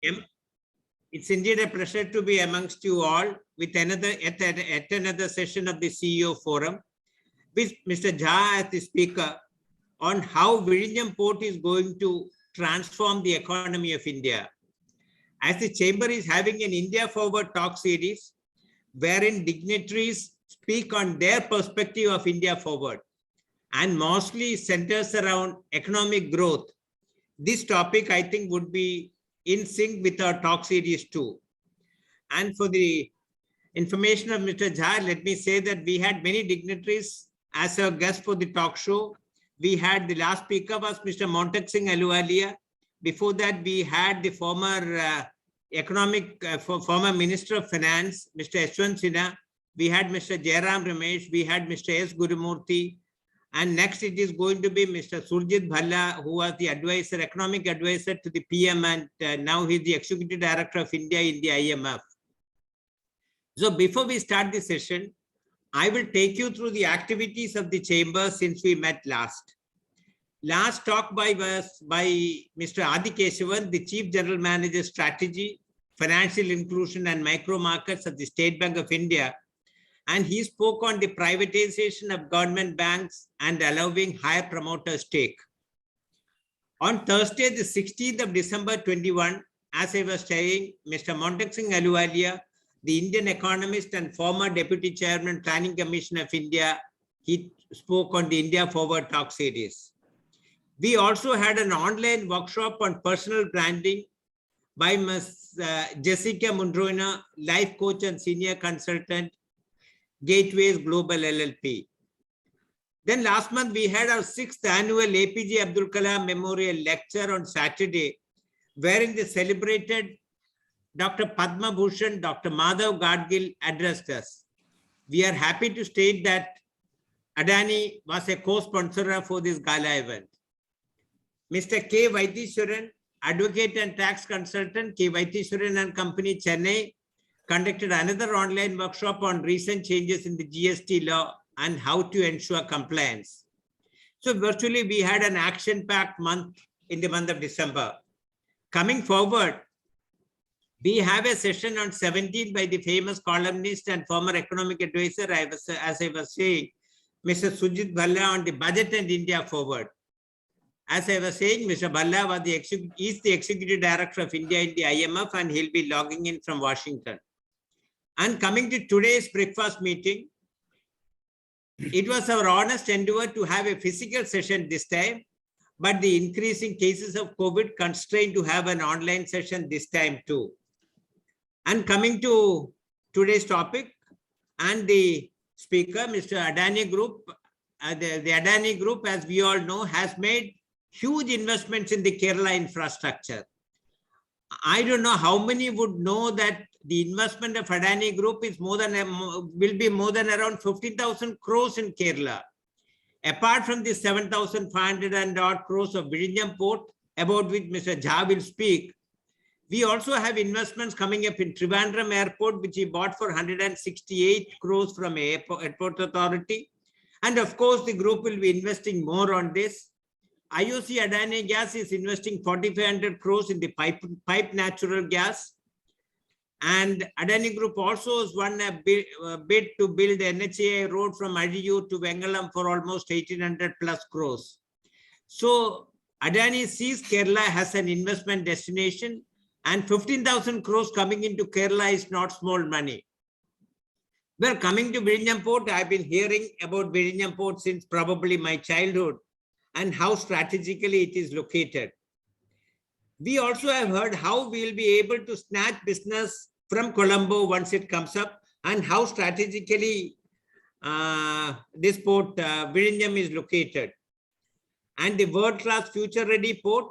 Em- It's indeed a pleasure to be amongst you all with another at another session of the CEO Forum with Mr. Jha as the speaker on how Vizhinjam Port is going to transform the economy of India. As the Chamber is having an India Forward talk series wherein dignitaries speak on their perspective of India Forward and mostly centers around economic growth. This topic, I think, would be in sync with our talk series too. And for the information of Mr. Jha, let me say that we had many dignitaries as our guests for the talk show. We had the last speaker was Mr. Montak Singh Ahluwalia. Before that, we had the former former Minister of Finance, Mr. Yashwant Sinha. We had Mr. Jairam Ramesh. We had Mr. S. Gurumurthy. And next it is going to be Mr. Surjit Bhalla, who was the advisor, economic advisor to the PM, and now he's the Executive Director of India in the IMF. So before we start the session, I will take you through the activities of the chamber since we met last. Last talk was by Mr. Adi Keshavan, the Chief General Manager Strategy, Financial Inclusion and Micro Markets of the State Bank of India. And he spoke on the privatization of government banks and allowing higher promoter stake. On Thursday, the 16th of December 21, as I was saying, Mr. Montak Singh Ahluwalia, the Indian economist and former Deputy Chairman, Planning Commission of India, he spoke on the India Forward talk series. We also had an online workshop on personal branding by Ms. Jessica Mundroina, life coach and senior consultant, Gateways Global LLP. Then last month, we had our 6th annual APJ Abdul Kalam Memorial Lecture on Saturday, wherein the celebrated Dr. Padma Bhushan, Dr. Madhav Gadgil addressed us. We are happy to state that Adani was a co-sponsor for this gala event. Mr. K. Vaidishwaran, advocate and tax consultant, K. Vaidishwaran and Company, Chennai, conducted another online workshop on recent changes in the GST law and how to ensure compliance. So virtually we had an action-packed month in the month of December. Coming forward, we have a session on 17th by the famous columnist and former economic advisor, as I was saying, Mr. Surjit Bhalla on the budget and India Forward. As I was saying, Mr. Bhalla is the Executive Director of India in the IMF, and he'll be logging in from Washington. And coming to today's breakfast meeting, it was our honest endeavor to have a physical session this time, but the increasing cases of COVID constrained to have an online session this time too. And coming to today's topic and the speaker, Mr. Adani Group, the Adani Group, as we all know, has made huge investments in the Kerala infrastructure. I don't know how many would know that the investment of Adani Group is will be more than around 15,000 crores in Kerala. Apart from the 7,500 and odd crores of Vizhinjam Port, about which Mr. Jha will speak, we also have investments coming up in Trivandrum Airport, which he bought for 168 crores from Airport Authority. And of course, the group will be investing more on this. IOC Adani Gas is investing 4,500 crores in the pipe natural gas. And Adani Group also has won a bid to build the NHA road from Adiyu to Vengalam for almost 1,800 plus crores. So Adani sees Kerala as an investment destination, and 15,000 crores coming into Kerala is not small money. Well, coming to Vizhinjam Port, I've been hearing about Vizhinjam Port since probably my childhood and how strategically it is located. We also have heard how we'll be able to snatch business from Colombo once it comes up, and how strategically this port, Vizhinjam, is located. And the world-class future-ready port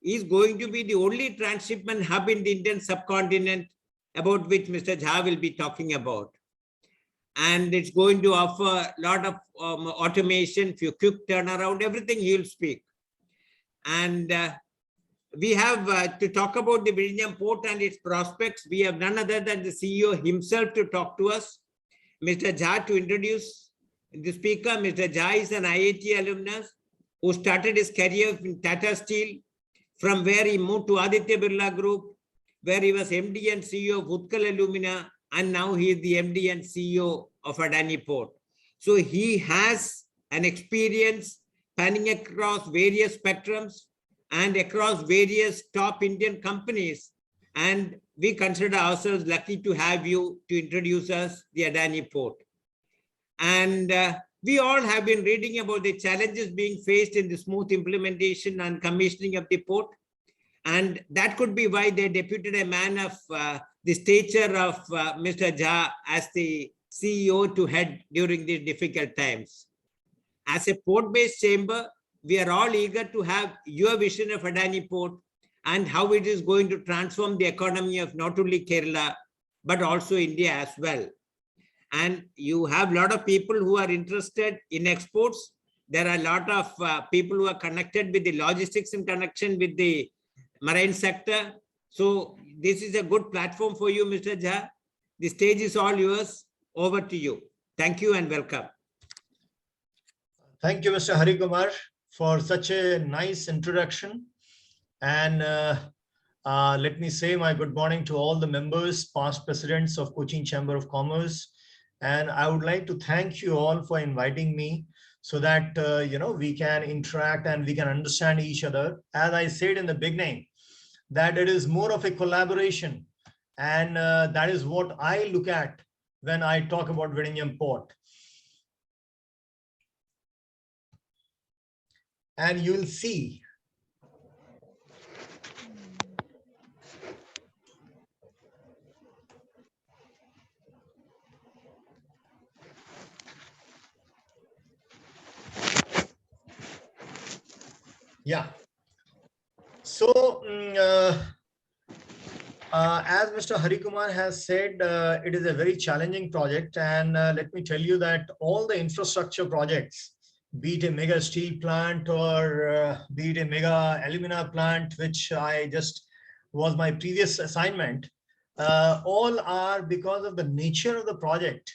is going to be the only transshipment hub in the Indian subcontinent, about which Mr. Jha will be talking about. And it's going to offer a lot of automation, quick turnaround, everything he'll speak. And we have to talk about the Vizhinjam Port and its prospects. We have none other than the CEO himself to talk to us. Mr. Jha, to introduce the speaker. Mr. Jha is an IIT alumnus who started his career in Tata Steel, from where he moved to Aditya Birla Group, where he was MD and CEO of Utkal Alumina, and now he is the MD and CEO of Adani Port. So he has an experience spanning across various spectrums and across various top Indian companies. And we consider ourselves lucky to have you to introduce us the Adani Port. And we all have been reading about the challenges being faced in the smooth implementation and commissioning of the port. And that could be why they deputed a man of the stature of Mr. Jha as the CEO to head during these difficult times. As a port-based chamber, we are all eager to have your vision of Adani Port and how it is going to transform the economy of not only Kerala, but also India as well. And you have a lot of people who are interested in exports. There are a lot of people who are connected with the logistics in connection with the marine sector. So this is a good platform for you, Mr. Jha. The stage is all yours. Over to you. Thank you and welcome. Thank you, Mr. Hari Kumar, for such a nice introduction. And let me say my good morning to all the members, past presidents of Cochin Chamber of Commerce. And I would like to thank you all for inviting me so that, we can interact and we can understand each other. As I said in the beginning, that it is more of a collaboration. And that is what I look at when I talk about Vizhinjam Port. And you will see So, as Mr. Hari Kumar has said, it is a very challenging project. And let me tell you that all the infrastructure projects, be it a mega steel plant or be it a mega alumina plant, which I just was my previous assignment, all are because of the nature of the project,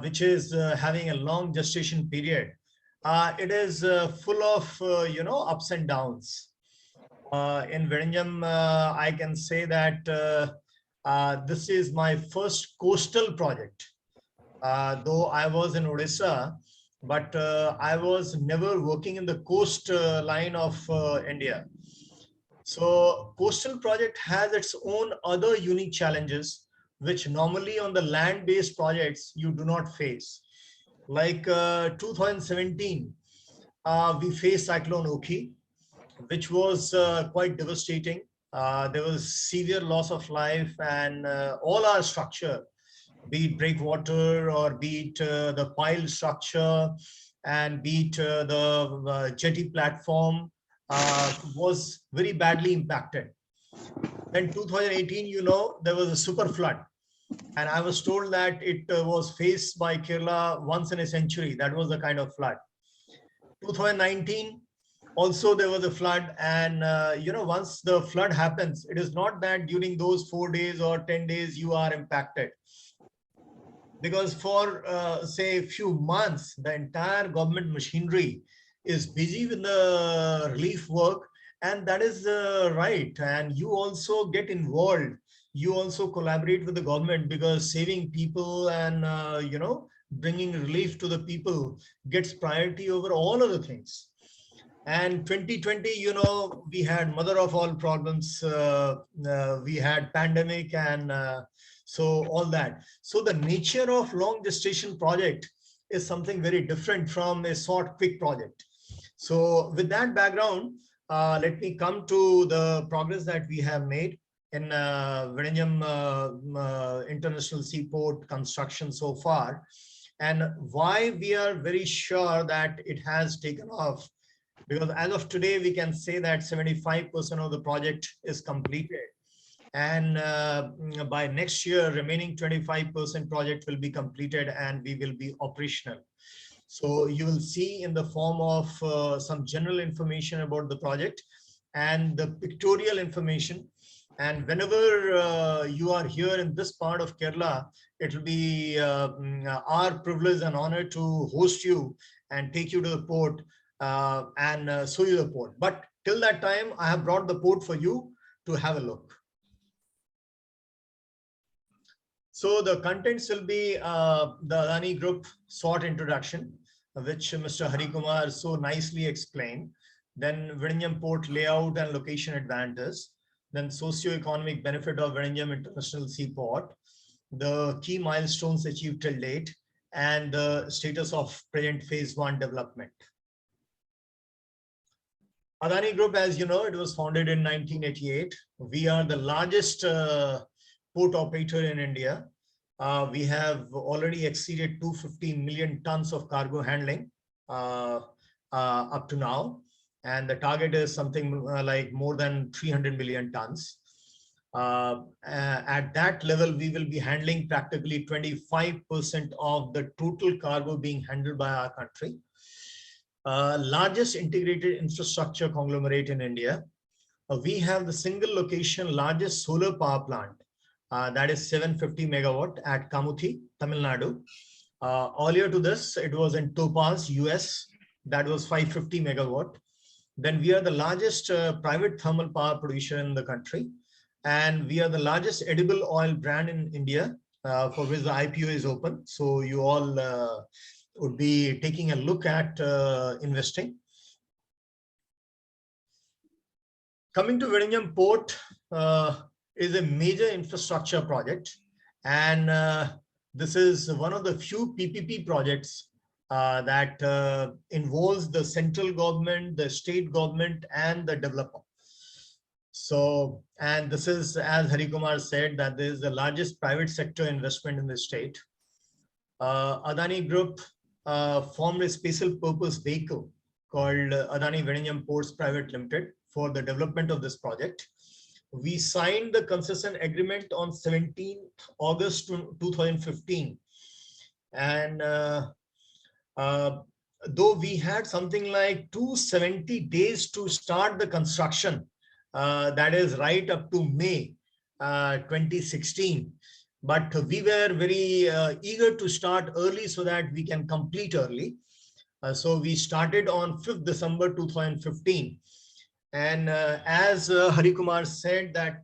which is having a long gestation period. It is full of, ups and downs. In Vizhinjam, I can say that this is my first coastal project. Though I was in Odisha, but I was never working in the coast line of India. So coastal project has its own other unique challenges, which normally on the land-based projects you do not face. Like 2017, we faced Cyclone Oki, which was quite devastating. There was severe loss of life, and all our structure, be it breakwater or be it the pile structure and be it the jetty platform, was very badly impacted. Then 2018, there was a super flood. And I was told that it was faced by Kerala once in a century. That was the kind of flood. 2019, also there was a flood. And, once the flood happens, it is not that during those 4 days or 10 days you are impacted. Because for, say, a few months, the entire government machinery is busy with the relief work. And that is right. And you also get involved. You also collaborate with the government, because saving people and, bringing relief to the people gets priority over all other things. And 2020, we had mother of all problems. We had pandemic and so all that. So the nature of long gestation project is something very different from a short, quick project. So with that background, let me come to the progress that we have made in Vizhinjam International Seaport construction so far, and why we are very sure that it has taken off. Because as of today, we can say that 75% of the project is completed. And by next year, remaining 25% project will be completed and we will be operational. So you will see in the form of some general information about the project and the pictorial information. And whenever you are here in this part of Kerala, it will be our privilege and honor to host you and take you to the port and show you the port. But till that time, I have brought the port for you to have a look. So the contents will be the Adani Group short introduction, which Mr. Hari Kumar so nicely explained. Then Vizhinjam port layout and location advantages. Then socio-economic benefit of Vizhinjam International Seaport. The key milestones achieved till date, and the status of present phase 1 development. Adani Group, as you know, it was founded in 1988. We are the largest port operator in India. We have already exceeded 250 million tons of cargo handling up to now. And the target is something like more than 300 million tons. At that level, we will be handling practically 25% of the total cargo being handled by our country. Largest integrated infrastructure conglomerate in India. We have the single location largest solar power plant, that is 750 megawatt at Kamuthi, Tamil Nadu. Earlier to this, it was in Topaz, US, that was 550 megawatt. Then we are the largest private thermal power producer in the country. And we are the largest edible oil brand in India, for which the IPO is open. So you all would be taking a look at investing. Coming to Vizhinjam Port is a major infrastructure project. And this is one of the few PPP projects that involves the central government, the state government, and the developer. So, and this is, as Hari Kumar said, that this is the largest private sector investment in the state. Adani Group formed a special purpose vehicle called Adani Vizhinjam Ports Private Limited for the development of this project. We signed the concession agreement on 17th August 2015. And though we had something like 270 days to start the construction, that is right up to May 2016. But we were very eager to start early so that we can complete early. So we started on 5th December 2015. And as Hari Kumar said that,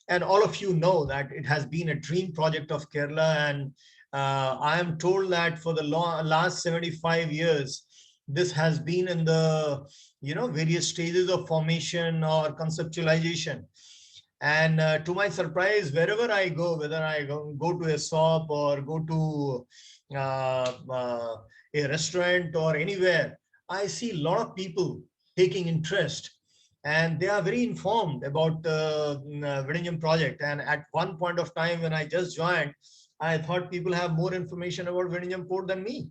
and all of you know that it has been a dream project of Kerala. And I am told that for the last 75 years, this has been in the various stages of formation or conceptualization. And to my surprise, wherever I go, whether I go to a shop or go to a restaurant or anywhere, I see a lot of people taking interest, and they are very informed about the Vizhinjam project. And at one point of time when I just joined, I thought people have more information about Vizhinjam Port than me.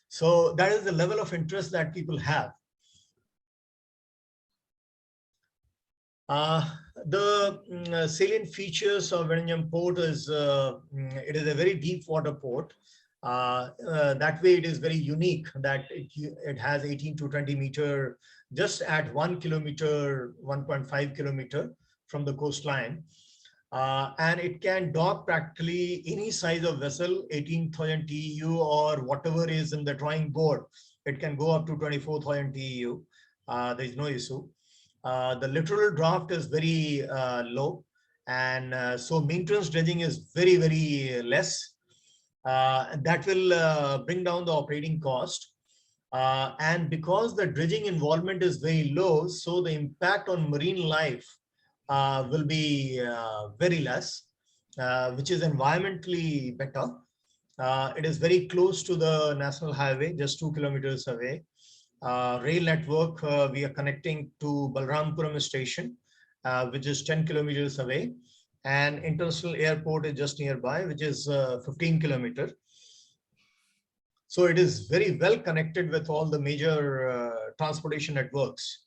So that is the level of interest that people have. The salient features of Vizhinjam Port is it is a very deep water port. That way it is very unique that it has 18 to 20 meter just at 1 kilometer, 1.5 kilometer from the coastline. And it can dock practically any size of vessel, 18,000 TEU or whatever is in the drawing board. It can go up to 24,000 TEU. There is no issue. The littoral draft is very low, and so maintenance dredging is very, very less. That will bring down the operating cost. And because the dredging involvement is very low, so the impact on marine life will be very less, which is environmentally better. It is very close to the national highway, just 2 kilometers away. Rail network, we are connecting to Balrampuram station, which is 10 kilometers away. And international airport is just nearby, which is 15 kilometers. So it is very well connected with all the major transportation networks.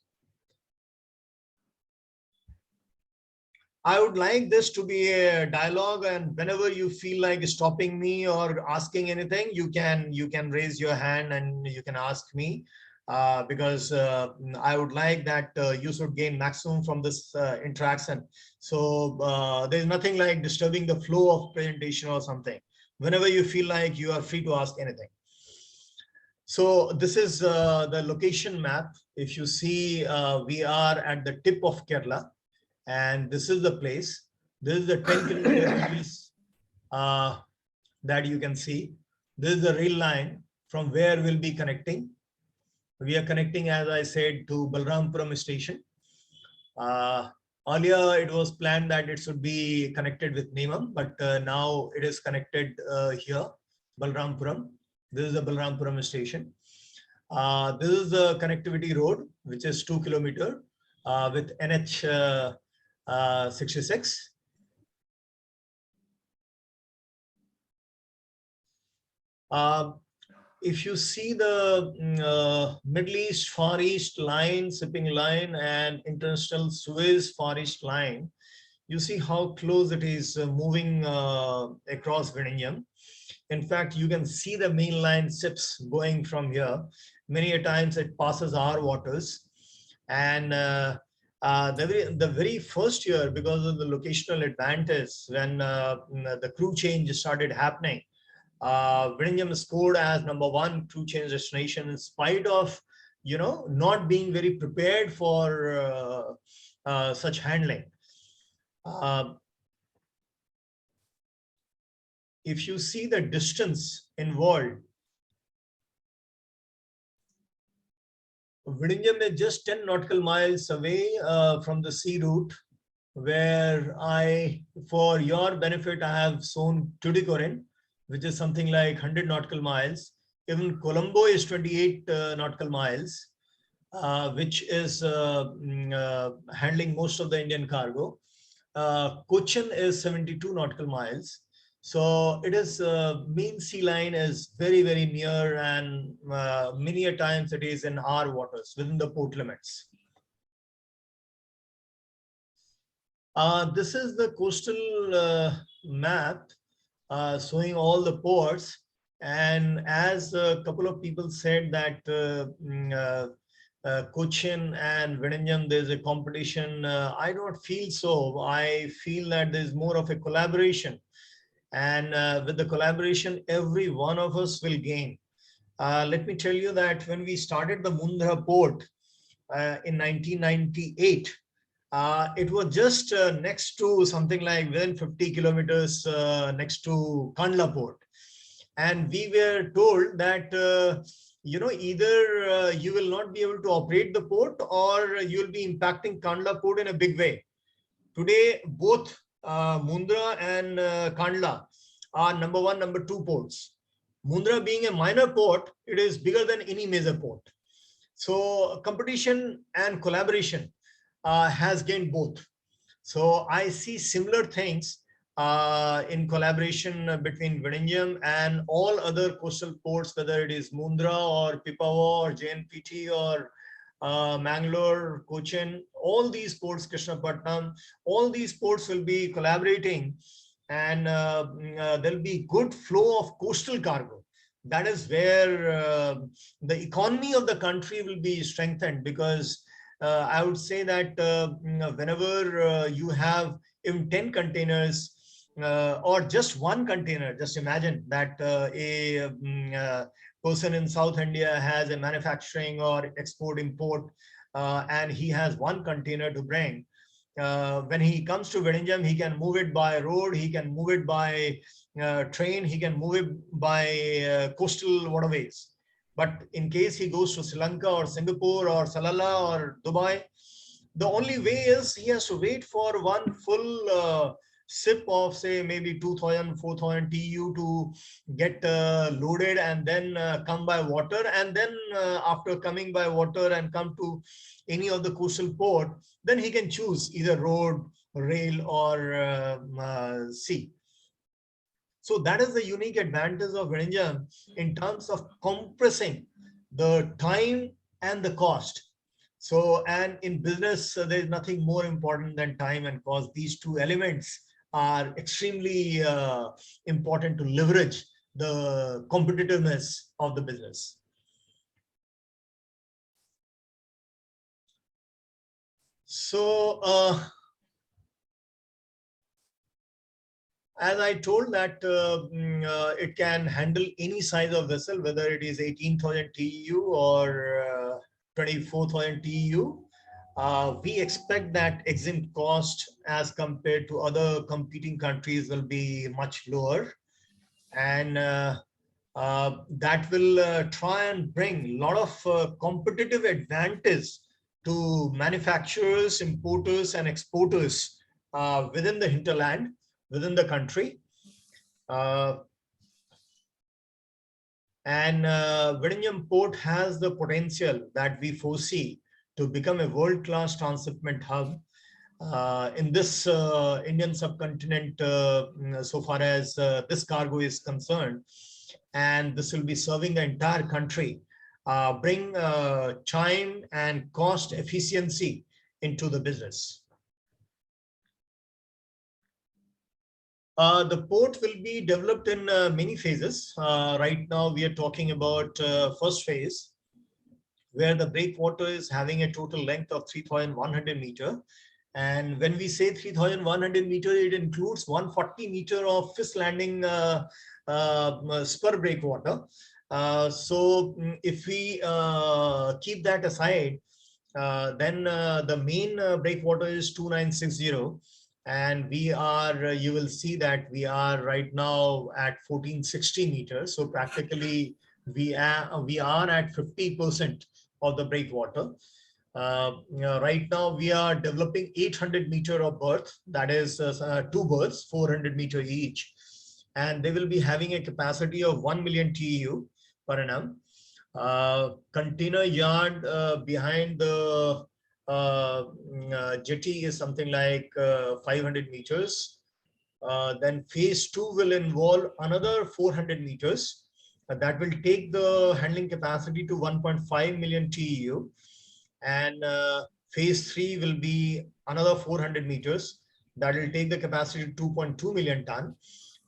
I would like this to be a dialogue, and whenever you feel like stopping me or asking anything, you can raise your hand and you can ask me, because I would like that you should gain maximum from this interaction. So there's nothing like disturbing the flow of presentation or something. Whenever you feel like, you are free to ask anything. So this is the location map. If you see, we are at the tip of Kerala. And this is the place. This is the 10 kilometers that you can see. This is the rail line from where we'll be connecting. We are connecting, as I said, to Balrampuram station. Earlier, it was planned that it should be connected with Neelam, but now it is connected here, Balrampuram. This is the Balrampuram station. This is the connectivity road, which is 2 kilometers with NH 66. If you see the Middle East Far East line, shipping line, and international Suez Far East line, you see how close it is moving across Vizhinjam. In fact, you can see the mainline ships going from here. Many a times it passes our waters. And the very first year, because of the locational advantage, when the crew change started happening, Vizhinjam scored as #1 crew change destination in spite of, not being very prepared for such handling. If you see the distance involved, Vizhinjam is just 10 nautical miles away from the sea route, where for your benefit, I have shown Tuticorin, which is something like 100 nautical miles. Even Colombo is 28 nautical miles, which is handling most of the Indian cargo. Cochin is 72 nautical miles. So it is mean sea line is very, very near, and many a times it is in our waters within the port limits. This is the coastal map showing all the ports. And as a couple of people said that Cochin and Vizhinjam, there's a competition. I don't feel so. I feel that there's more of a collaboration. And with the collaboration, every one of us will gain. Let me tell you that when we started the Mundra port in 1998, it was just next to something like within 50 kilometers next to Kandla port. And we were told that, either you will not be able to operate the port, or you will be impacting Kandla port in a big way. Today, both Mundra and Kandla are #1, #2 ports. Mundra being a minor port, it is bigger than any major port. So competition and collaboration has gained both. So I see similar things in collaboration between Vizhinjam and all other coastal ports, whether it is Mundra or Pipavav or JNPT or Mangalore, Cochin, all these ports, Krishnapatnam, all these ports will be collaborating, and there'll be good flow of coastal cargo. That is where the economy of the country will be strengthened, because I would say that whenever you have even 10 containers or just one container, just imagine that a person in South India has a manufacturing or export import, and he has one container to bring. When he comes to Vizhinjam, he can move it by road, he can move it by train, he can move it by coastal waterways. But in case he goes to Sri Lanka or Singapore or Salalah or Dubai, the only way is he has to wait for one full ship of, say, maybe 2,000, 4,000 TEU to get loaded, and then come by water. And then after coming by water and come to any of the coastal port, then he can choose either road, rail, or sea. So that is the unique advantage of Vizhinjam in terms of compressing the time and the cost. So, and in business, there is nothing more important than time and cost. These two elements are extremely important to leverage the competitiveness of the business. So, as I told that it can handle any size of vessel, whether it is 18,000 TEU or 24,000 TEU. we expect that exim cost as compared to other competing countries will be much lower, and that will try and bring a lot of competitive advantage to manufacturers, importers, and exporters within the hinterland, within the country. And Vizhinjam Port has the potential that we foresee to become a world-class transshipment hub in this Indian subcontinent, so far as this cargo is concerned. And this will be serving the entire country, bring time and cost efficiency into the business. The port will be developed in many phases. Right now, we are talking about first phase, where the breakwater is having a total length of 3,100 meter. And when we say 3,100 meter, it includes 140 meter of fish landing spur breakwater. So if we keep that aside, then the main breakwater is 2,960. And we are, you will see that we are right now at 1,460 meters. So practically we are at 50% of the breakwater. Right now we are developing 800 meter of berth, that is 2 berths, 400 meter each. And they will be having a capacity of 1 million TEU per annum. Container yard behind the jetty is something like 500 meters. Then phase 2 will involve another 400 meters. That will take the handling capacity to 1.5 million TEU. And phase 3 will be another 400 meters. That will take the capacity to 2.2 million ton.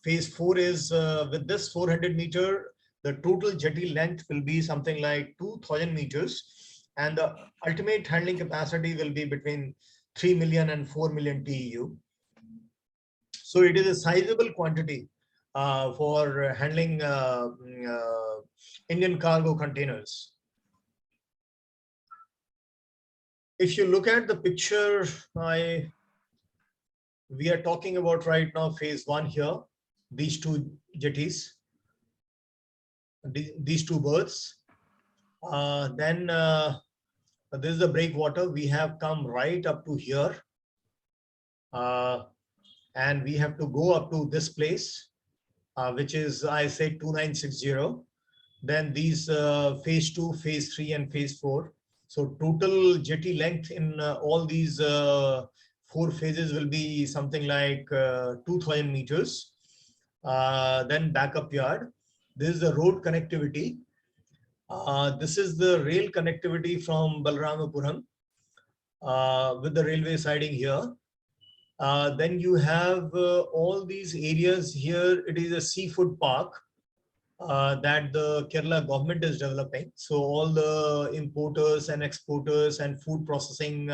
Phase 4 is with this 400 meter, the total jetty length will be something like 2,000 meters. And the ultimate handling capacity will be between 3 million and 4 million TEU. So it is a sizable quantity for handling Indian cargo containers. If you look at the picture, we are talking about right now phase 1 here, these 2 jetties, these 2 berths. Then this is the breakwater. We have come right up to here. And we have to go up to this place, which is, I say, 2,960. Then these phase 2, phase 3, and phase 4. So total jetty length in all these 4 phases will be something like 2,000 meters. Then backup yard. This is the road connectivity. This is the rail connectivity from Balramapuram with the railway siding here. Then you have all these areas here. It is a seafood park that the Kerala government is developing. So all the importers and exporters and food processing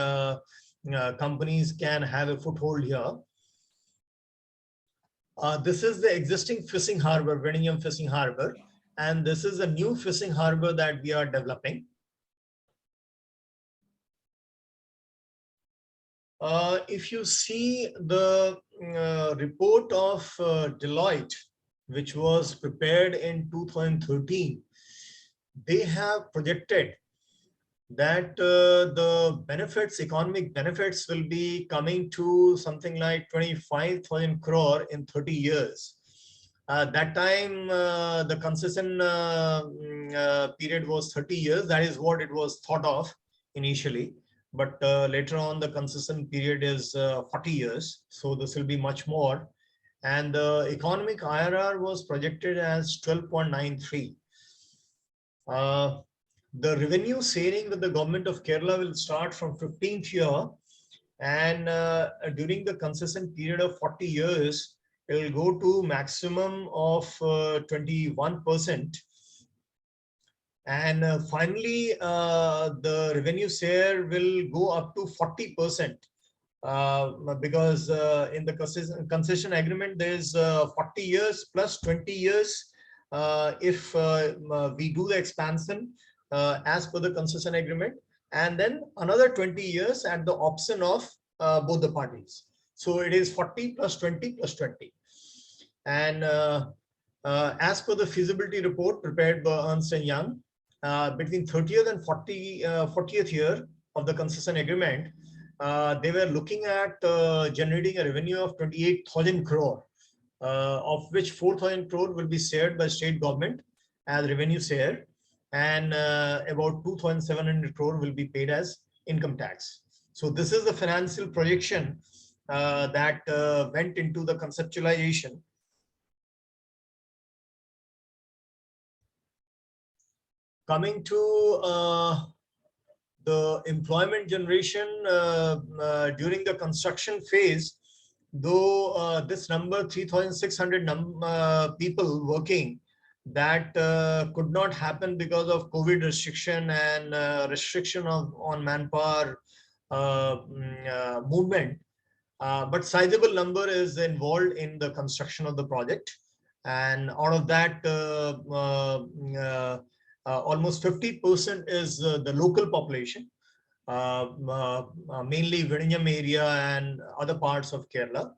companies can have a foothold here. This is the existing fishing harbor, Vizhinjam fishing harbor. And this is a new fishing harbor that we are developing. If you see the report of Deloitte, which was prepared in 2013, they have projected that the benefits, economic benefits, will be coming to something like 25,000 crore in 30 years. That time, the concession period was 30 years. That is what it was thought of initially. But later on, the concession period is 40 years. So this will be much more. And the economic IRR was projected as 12.93. The revenue sharing with the government of Kerala will start from 15th year. And during the concession period of 40 years, it will go to maximum of 21%. And finally, the revenue share will go up to 40%. Because in the concession agreement, there is 40 years plus 20 years if we do the expansion as per the concession agreement. and then another 20 years at the option of both the parties. So it is 40 plus 20 plus 20. And as per the feasibility report prepared by Ernst & Young, between 30th and 40th year of the concession agreement, they were looking at generating a revenue of 28,000 crore, of which 4,000 crore will be shared by state government as revenue share, and about 2,700 crore will be paid as income tax. So this is the financial projection that went into the conceptualization. Coming to the employment generation during the construction phase, though this number 3,600 people working, that could not happen because of COVID restriction and restriction on manpower movement. But sizable number is involved in the construction of the project. And out of that, almost 50% is the local population, mainly Vizhinjam area and other parts of Kerala.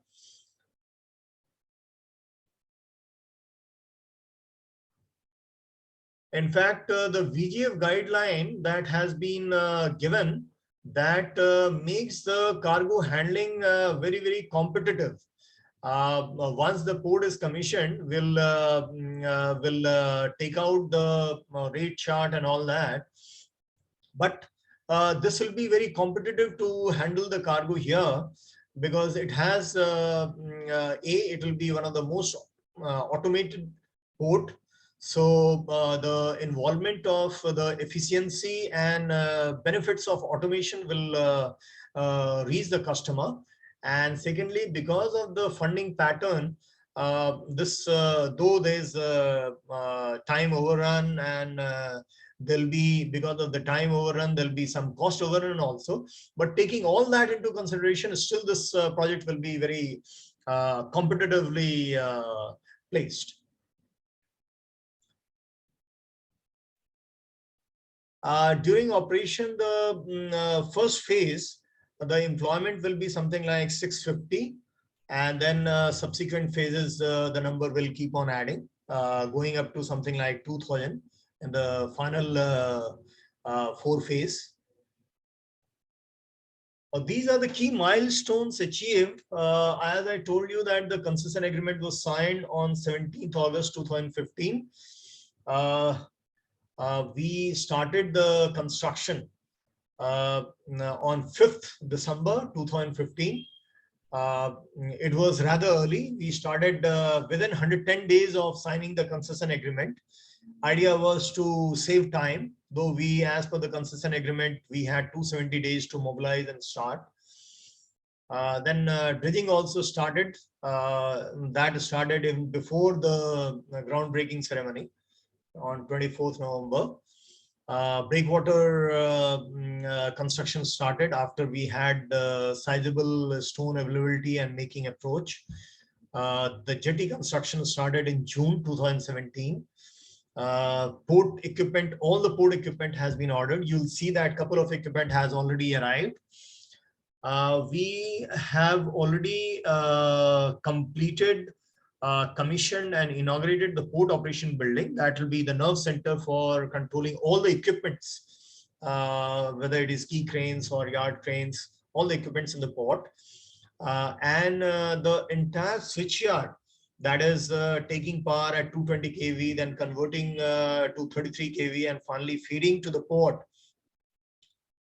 In fact, the VGF guideline that has been given, that makes the cargo handling very, very competitive. Once the port is commissioned, we'll take out the rate chart and all that. But this will be very competitive to handle the cargo here, because it has it will be one of the most automated port. So the involvement of the efficiency and benefits of automation will reach the customer. And secondly, because of the funding pattern, though there's time overrun, and there'll be, because of the time overrun, there'll be some cost overrun also. But taking all that into consideration, still this project will be very competitively placed. During operation, the first phase, the employment will be something like 650, and then subsequent phases, the number will keep on adding, going up to something like 2,000 in the final 4 phase. These are the key milestones achieved. As I told you that the concession agreement was signed on 17th August 2015. We started the construction on 5th December 2015. It was rather early. We started within 110 days of signing the concession agreement. Idea was to save time, though we, as per the concession agreement, we had 270 days to mobilize and start. Then dredging also started. That started before the groundbreaking ceremony on 24th November. Breakwater construction started after we had sizable stone availability and making approach. The jetty construction started in June 2017. Port equipment, all the port equipment has been ordered. You'll see that couple of equipment has already arrived. We have already completed, commissioned and inaugurated the port operation building. That will be the nerve center for controlling all the equipments, whether it is key cranes or yard cranes, all the equipments in the port. And the entire switchyard, that is taking power at 220 kV, then converting to 33 kV, and finally feeding to the port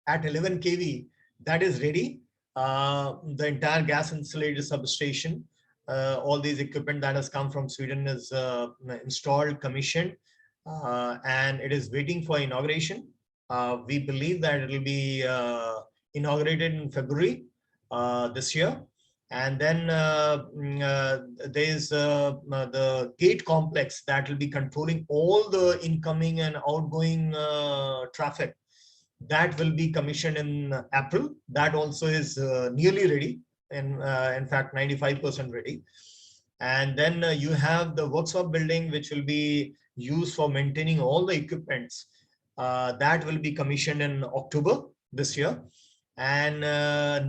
at 11 kV, that is ready. The entire gas insulated substation, all these equipment that has come from Sweden is installed, commissioned, and it is waiting for inauguration. We believe that it will be inaugurated in February this year. And then there's the gate complex that will be controlling all the incoming and outgoing traffic. That will be commissioned in April. That also is nearly ready, and in fact 95% ready. And then you have the workshop building, which will be used for maintaining all the equipments. That will be commissioned in October this year. And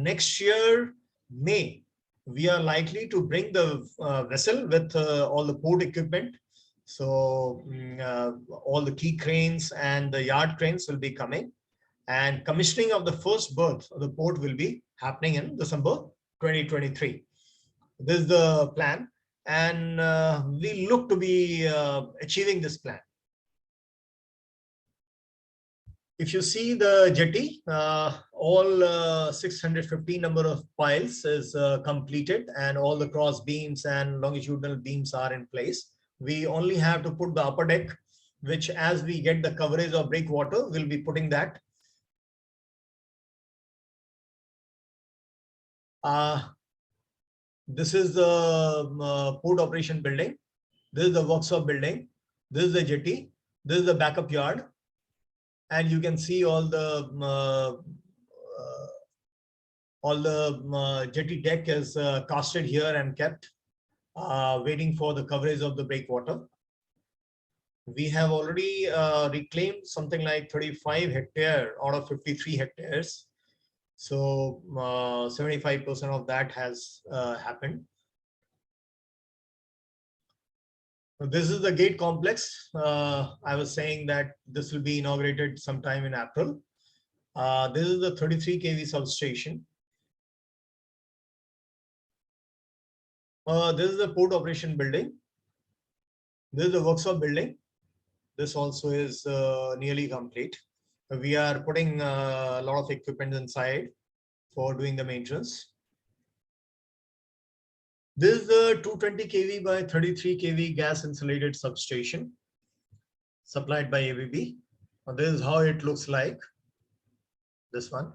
next year, May, we are likely to bring the vessel with all the port equipment. So all the key cranes and the yard cranes will be coming. And commissioning of the first berth of the port will be happening in December 2023. This is the plan. And we look to be achieving this plan. If you see the jetty, all 650 number of piles is completed, and all the cross beams and longitudinal beams are in place. We only have to put the upper deck, which as we get the coverage of breakwater, we'll be putting that. This is the port operation building. This is the workshop building. This is the jetty. This is the backup yard. And you can see all the jetty deck is casted here and kept, waiting for the coverage of the breakwater. We have already reclaimed something like 35 hectares out of 53 hectares. So 75% of that has happened. This is the gate complex. I was saying that this will be inaugurated sometime in April. This is the 33 kV substation. This is the port operation building. This is the workshop building. This also is nearly complete. We are putting a lot of equipment inside for doing the maintenance. This is the 220 kV by 33 kV gas insulated substation supplied by ABB. This is how it looks like. This one,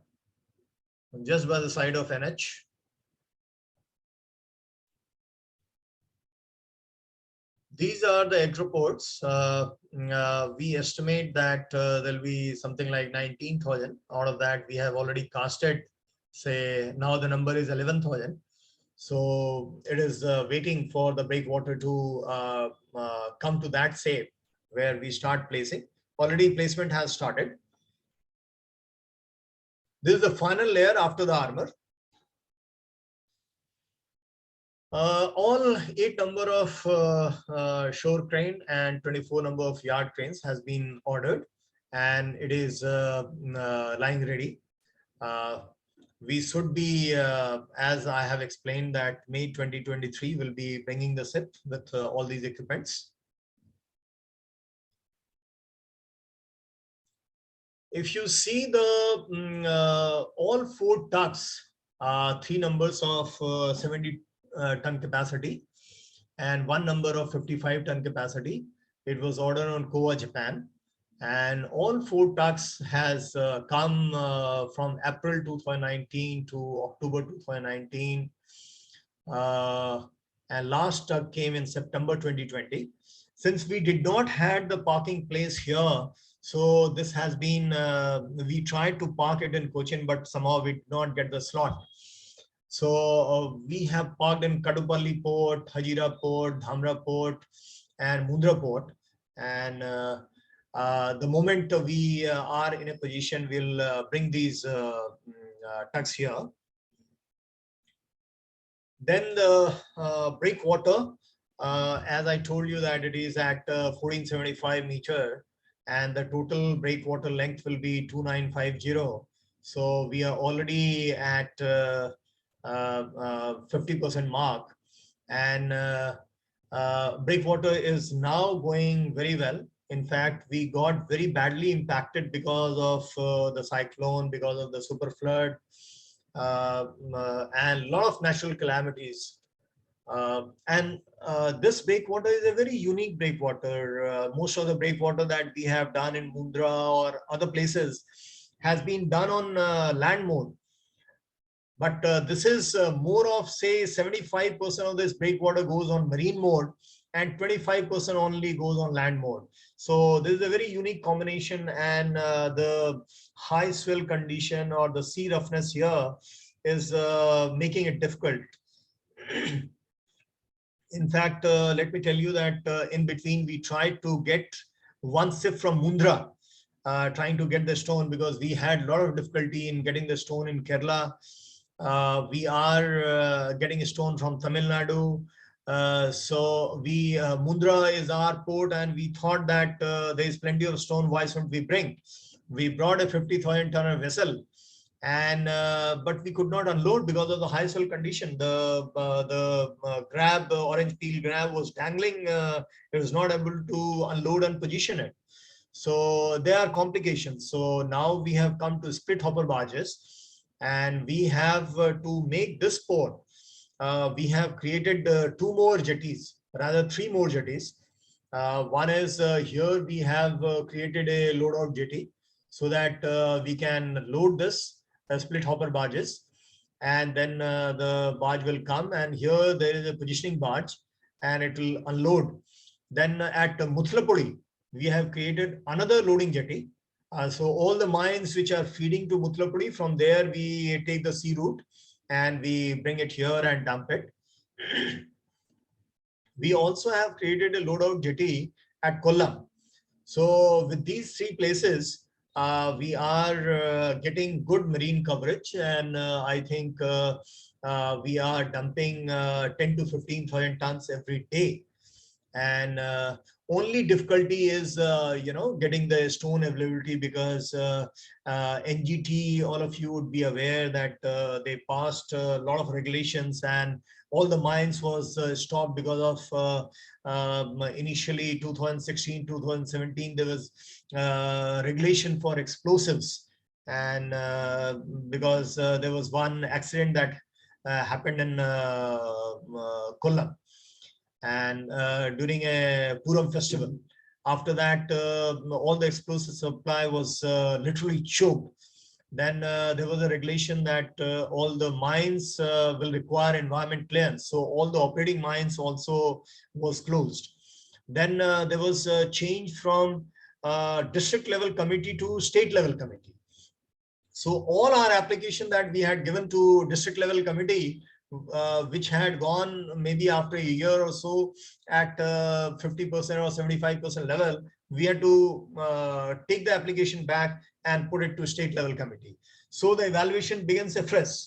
just by the side of NH. These are the electroports. We estimate that there'll be something like 19,000. Out of that, we have already casted, say, now the number is 11,000. So it is waiting for the breakwater to come to that shape where we start placing. Already placement has started. This is the final layer after the armor. All 8 number of shore crane and 24 number of yard cranes has been ordered, and it is lying ready. We should be, as I have explained, that May 2023 will be bringing the ship with all these equipments. If you see the all 4 tugs, 3 numbers of 70 ton capacity and 1 number of 55 ton capacity, it was ordered on Kowa, Japan. And all 4 tugs has come from April 2019 to October 2019. And last tug came in September 2020. Since we did not have the parking place here, so this has been, we tried to park it in Cochin, but somehow we did not get the slot. So we have parked in Kadupalli Port, Hajira Port, Dhamra Port, and Mundra Port. And the moment we are in a position, we'll bring these tugs here. Then the breakwater, as I told you that it is at 1475 meter, and the total breakwater length will be 2950. So we are already at 50% mark, and breakwater is now going very well. In fact, we got very badly impacted because of the cyclone, because of the super flood, and a lot of natural calamities. This breakwater is a very unique breakwater. Most of the breakwater that we have done in Mundra or other places has been done on land mode. But this is more of, say, 75% of this breakwater goes on marine mode and 25% only goes on land mode. So this is a very unique combination, and the high swell condition or the sea roughness here is making it difficult. In fact, let me tell you that in between we tried to get one ship from Mundra trying to get the stone, because we had a lot of difficulty in getting the stone in Kerala. We are getting a stone from Tamil Nadu. So Mundra is our port, and we thought that there is plenty of stone. Why shouldn't we bring? We brought a 50,000 ton vessel, and but we could not unload because of the high swell condition. The grab, orange peel grab, was dangling. It was not able to unload and position it. So there are complications. So now we have come to split hopper barges, and we have to make this port. We have created two more jetties, rather three more jetties. One is here we have created a load out jetty, so that we can load this split hopper barges, and then the barge will come, and here there is a positioning barge, and it will unload. Then at Muthlapudi, we have created another loading jetty. So all the mines which are feeding to Muthlapudi, from there we take the sea route and we bring it here and dump it. We also have created a load out jetty at Kollam. So with these three places, we are getting good marine coverage, and I think we are dumping 10 to 15,000 tons every day. And only difficulty is getting the stone availability, because NGT, all of you would be aware that they passed a lot of regulations, and all the mines was stopped because of initially 2016 2017 there was regulation for explosives, and because there was one accident that happened in Kollam, and during a Puram festival. After that, all the explosive supply was literally choked. Then there was a regulation that all the mines will require environment clearance. So all the operating mines also was closed. Then there was a change from district level committee to state level committee. So all our application that we had given to district level committee, which had gone maybe after a year or so at 50% or 75% level, we had to take the application back and put it to state level committee. So the evaluation begins afresh.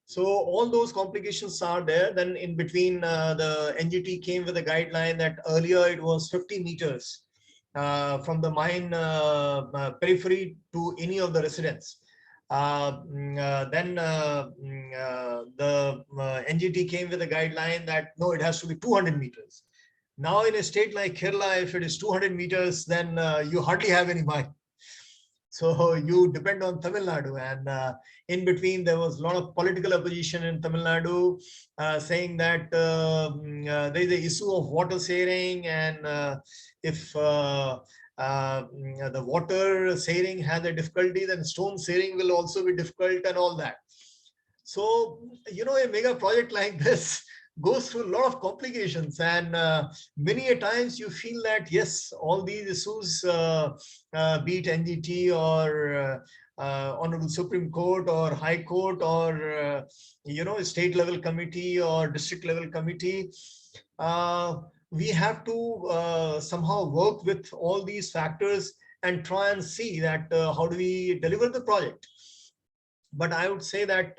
So all those complications are there. Then in between, the NGT came with a guideline that earlier it was 50 meters from the mine periphery to any of the residents. Then the NGT came with a guideline that no, it has to be 200 meters. Now in a state like Kerala, if it is 200 meters, then you hardly have any mine. So you depend on Tamil Nadu, and in between there was a lot of political opposition in Tamil Nadu, saying that there is an issue of water sharing, and if the water sharing has a difficulty, then stone sharing will also be difficult, and all that. So, a mega project like this goes through a lot of complications, and many a times you feel that, yes, all these issues, be it NGT or Honorable Supreme Court or High Court or, state level committee or district level committee, we have to somehow work with all these factors and try and see that how do we deliver the project. But I would say that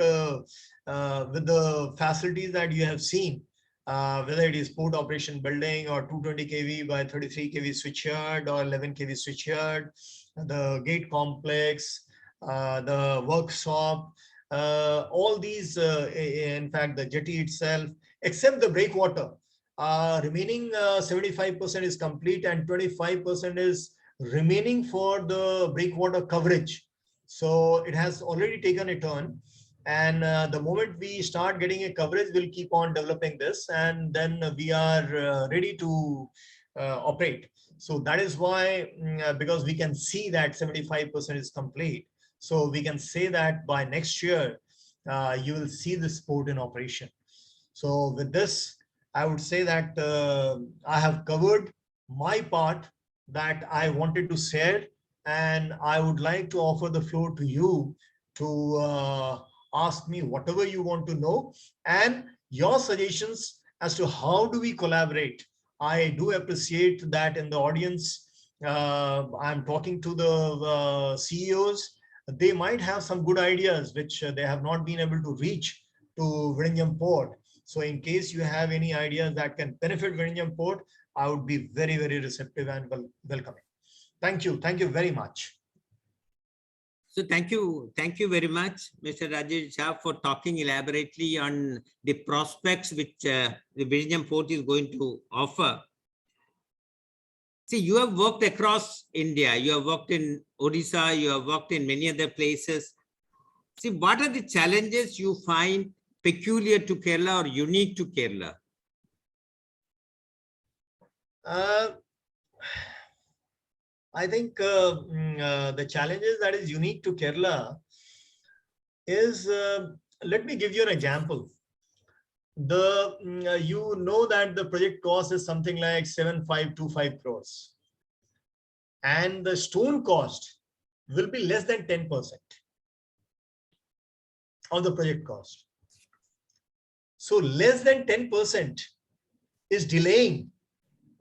with the facilities that you have seen, whether it is port operation building or 220 kV by 33 kV switchyard or 11 kV switchyard, the gate complex, the workshop, all these, in fact, the jetty itself, except the breakwater, remaining 75% is complete, and 25% is remaining for the breakwater coverage. So it has already taken a turn, and the moment we start getting a coverage, we'll keep on developing this, and then we are ready to operate. So that is why, because we can see that 75% is complete, so we can say that by next year, you will see this port in operation. So with this, I would say that I have covered my part that I wanted to share, and I would like to offer the floor to you to ask me whatever you want to know and your suggestions as to how do we collaborate. I do appreciate that in the audience I'm talking to the CEOs. They might have some good ideas which they have not been able to reach to Vizhinjam Port. So in case you have any ideas that can benefit Vizhinjam Port, I would be very, very receptive and welcoming. Thank you. Thank you very much. So thank you very much, Mr. Rajesh Shah, for talking elaborately on the prospects which the Vizhinjam Port is going to offer. See, you have worked across India. You have worked in Odisha. You have worked in many other places. See, what are the challenges you find peculiar to Kerala or unique to Kerala? I think the challenges that is unique to Kerala is, let me give you an example. You know that the project cost is something like 7525 crores, and the stone cost will be less than 10% of the project cost. So less than 10% is delaying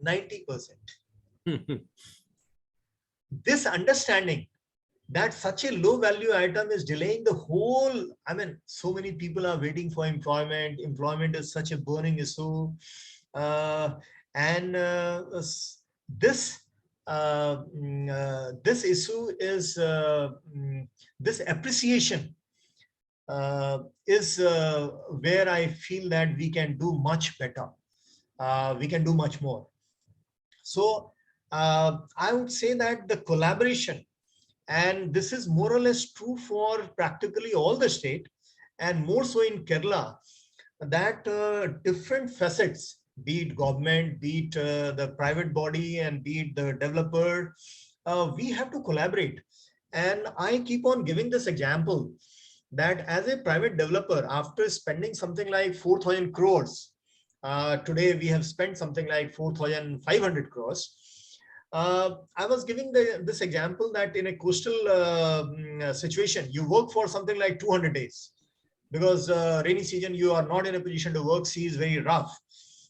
90%. This understanding that such a low value item is delaying the whole, I mean, so many people are waiting for employment. Employment is such a burning issue. This issue is, this appreciation is where I feel that we can do much better. We can do much more. So I would say that the collaboration, and this is more or less true for practically all the state, and more so in Kerala, that different facets, be it government, be it the private body, and be it the developer, we have to collaborate. And I keep on giving this example that as a private developer, after spending something like 4,000 crores, today we have spent something like 4,500 crores. I was giving this example that in a coastal situation, you work for something like 200 days, because rainy season, you are not in a position to work, sea is very rough.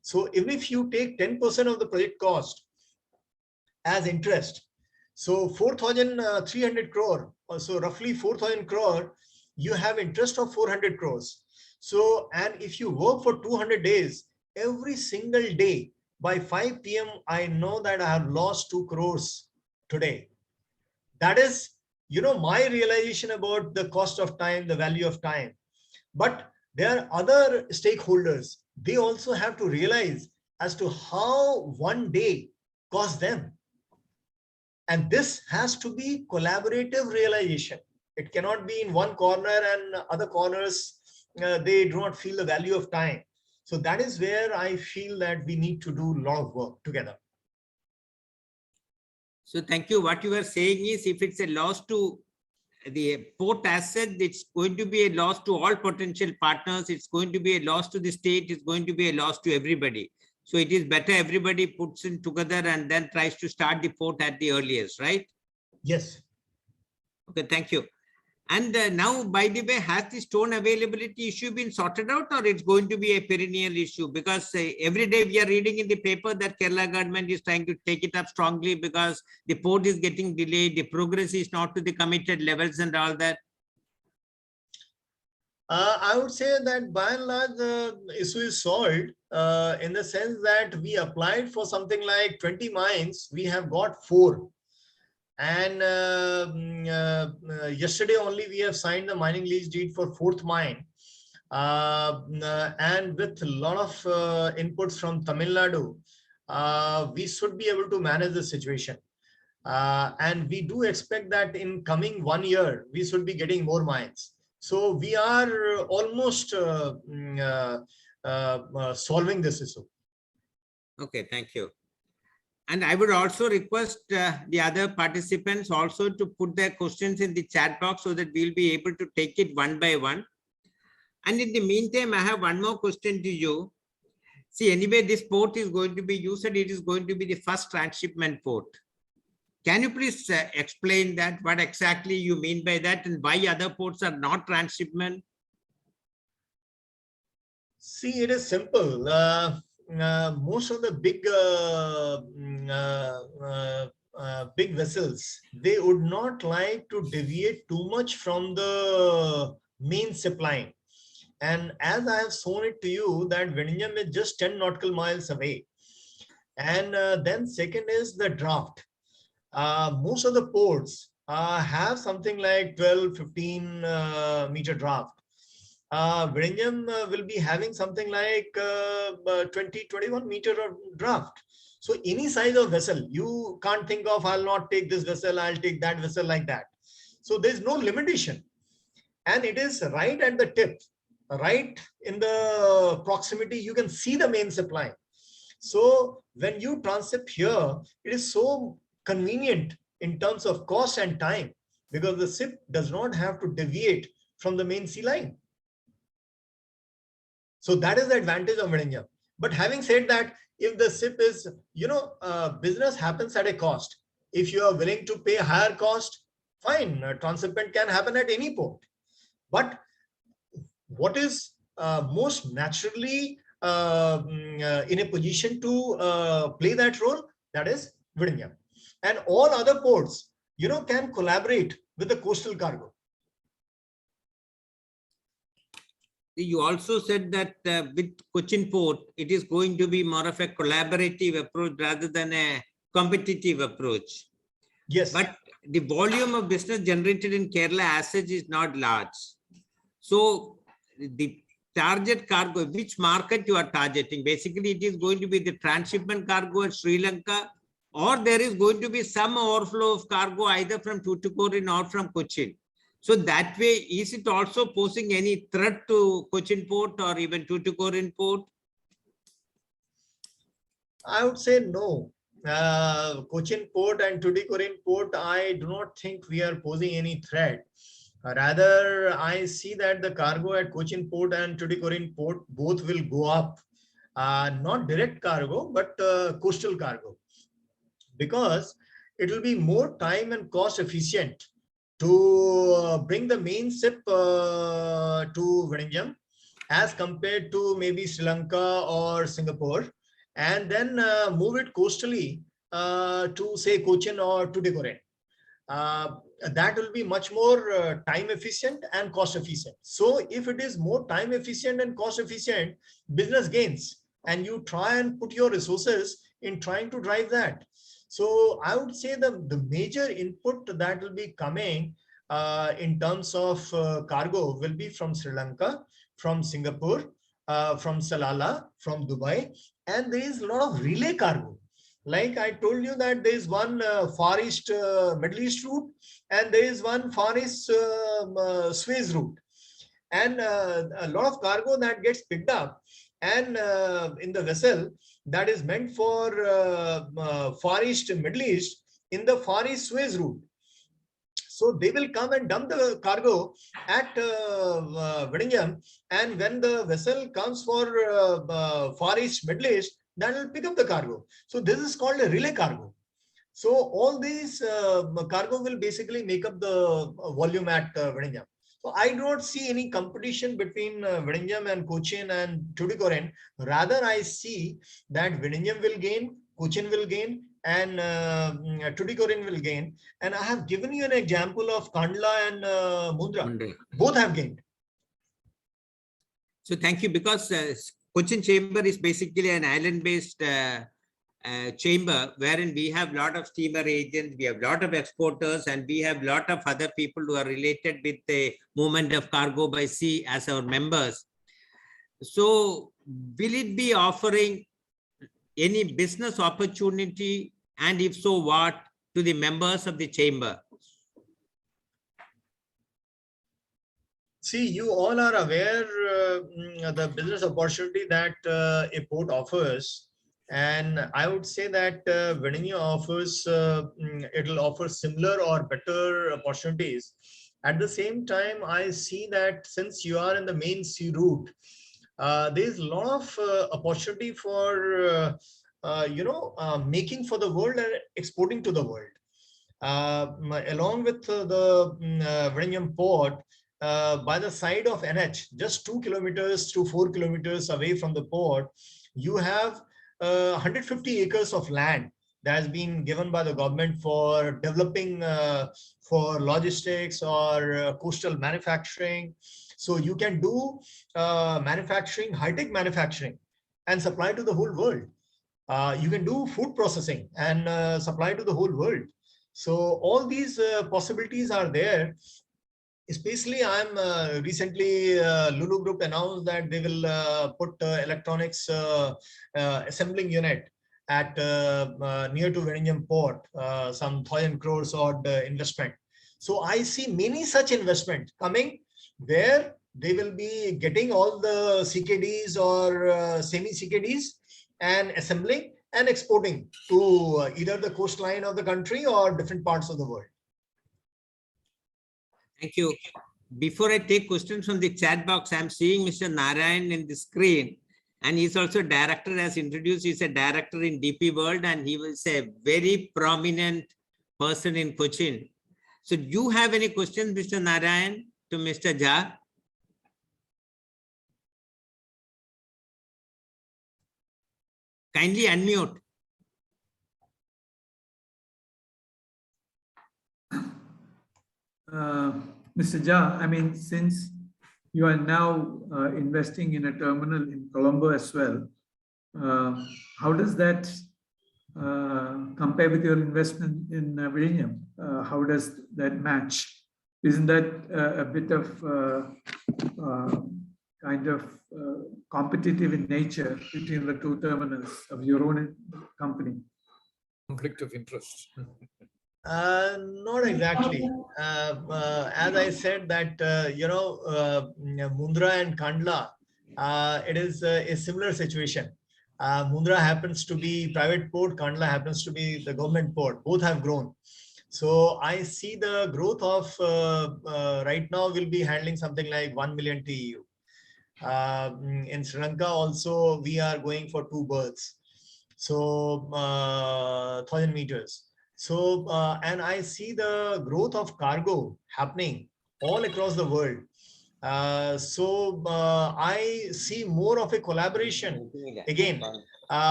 So even if you take 10% of the project cost as interest, so 4,300 crore, so roughly 4,000 crore, you have interest of 400 crores. So, and if you work for 200 days, every single day by 5 p.m., I know that I have lost 2 crores today. That is, my realization about the cost of time, the value of time. But there are other stakeholders. They also have to realize as to how one day costs them. And this has to be collaborative realization. It cannot be in one corner and other corners, they do not feel the value of time. So that is where I feel that we need to do a lot of work together. So thank you. What you are saying is, if it's a loss to the port asset, it's going to be a loss to all potential partners. It's going to be a loss to the state. It's going to be a loss to everybody. So it is better everybody puts in together and then tries to start the port at the earliest, right? Yes. Okay, thank you. And now, by the way, has the stone availability issue been sorted out, or it's going to be a perennial issue? Because every day we are reading in the paper that Kerala government is trying to take it up strongly because the port is getting delayed, the progress is not to the committed levels and all that. I would say that by and large, the issue is solved in the sense that we applied for something like 20 mines. We have got 4. And yesterday only we have signed the mining lease deed for 4th mine. And with a lot of inputs from Tamil Nadu, we should be able to manage the situation. And we do expect that in coming 1 year, we should be getting more mines. So we are almost solving this issue. Okay, thank you. And I would also request the other participants also to put their questions in the chat box so that we'll be able to take it one by one. And in the meantime, I have one more question to you. See, anyway, this port is going to be, you said it is going to be the first transshipment port. Can you please explain that, what exactly you mean by that, and why other ports are not transshipment? See, it is simple. Most of the big big vessels, they would not like to deviate too much from the main supply. And as I have shown it to you, that Vizhinjam is just 10 nautical miles away. And then second is the draft. Most of the ports have something like 12, 15 meter draft. Vizhinjam will be having something like 20, 21 meter of draft. So any size of vessel, you can't think of, I'll not take this vessel, I'll take that vessel like that. So there's no limitation. And it is right at the tip, right in the proximity, you can see the main supply. So when you transship here, it is so convenient in terms of cost and time, because the ship does not have to deviate from the main sea line. So that is the advantage of Vizhinjam. But having said that, if the ship is, business happens at a cost. If you are willing to pay higher cost, fine, transshipment can happen at any port. But what is most naturally in a position to play that role, that is Vizhinjam. And all other ports, can collaborate with the coastal cargo. You also said that with Cochin Port, it is going to be more of a collaborative approach rather than a competitive approach. Yes. But the volume of business generated in Kerala as such is not large. So the target cargo, which market you are targeting? Basically, it is going to be the transshipment cargo at Sri Lanka, or there is going to be some overflow of cargo either from Tuticorin or from Cochin. So that way, is it also posing any threat to Cochin Port or even Tuticorin Port? I would say no. Cochin Port and Tuticorin Port, I do not think we are posing any threat. Rather, I see that the cargo at Cochin Port and Tuticorin Port both will go up. Not direct cargo, but coastal cargo. Because it will be more time and cost efficient to bring the main ship to Vizhinjam as compared to maybe Sri Lanka or Singapore, and then move it coastally to say Cochin or Tuticorin. That will be much more time efficient and cost efficient. So if it is more time efficient and cost efficient, business gains, and you try and put your resources in trying to drive that. So I would say the major input that will be coming in terms of cargo will be from Sri Lanka, from Singapore, from Salalah, from Dubai, and there is a lot of relay cargo. Like I told you that there is one Far East Middle East route, and there is one Far East Suez route, and a lot of cargo that gets picked up and in the vessel that is meant for Far East Middle East in the Far East Suez route. So they will come and dump the cargo at Vizhinjam, and when the vessel comes for Far East Middle East, that will pick up the cargo. So this is called a relay cargo. So all these cargo will basically make up the volume at Vizhinjam. So I do not see any competition between Vizhinjam and Cochin and Tuticorin. Rather, I see that Vizhinjam will gain, Cochin will gain, and Tuticorin will gain. And I have given you an example of Kandla and Mundra. Both have gained. So thank you, because Cochin Chamber is basically an island-based chamber wherein we have a lot of steamer agents, we have a lot of exporters, and we have a lot of other people who are related with the movement of cargo by sea as our members. So will it be offering any business opportunity, and if so, what, to the members of the chamber? See, you all are aware the business opportunity that a port offers. And I would say that Vizhinjam offers, it will offer similar or better opportunities. At the same time, I see that since you are in the main sea route, there is a lot of opportunity for, making for the world and exporting to the world. Along with the Vizhinjam port, by the side of NH, just 2 kilometers to 4 kilometers away from the port, you have 150 acres of land that has been given by the government for developing for logistics or coastal manufacturing. So you can do manufacturing, high-tech manufacturing, and supply to the whole world. You can do food processing and supply to the whole world. So all these possibilities are there. Especially, I'm recently Lulu Group announced that they will put electronics assembling unit at near to Vizhinjam port, some 1,000 crores odd investment. So I see many such investment coming where they will be getting all the CKDs or semi CKDs and assembling and exporting to either the coastline of the country or different parts of the world. Thank you. Before I take questions from the chat box, I'm seeing Mr. Narayan in the screen, and he's also director, as introduced. He's a director in DP World, and he was a very prominent person in Cochin. So do you have any questions, Mr. Narayan, to Mr. Jha? Kindly unmute. Mr. Jha, I mean, since you are now investing in a terminal in Colombo as well, how does that compare with your investment in Vizhinjam? How does that match? Isn't that a bit of kind of competitive in nature between the two terminals of your own company? Conflict of interest. Not exactly. As I said that, Mundra and Kandla, it is a similar situation. Mundra happens to be private port, Kandla happens to be the government port. Both have grown. So I see the growth of right now will be handling something like 1 million TEU. In Sri Lanka also, we are going for 2 berths. So 1,000 meters. So, and I see the growth of cargo happening all across the world. I see more of a collaboration again,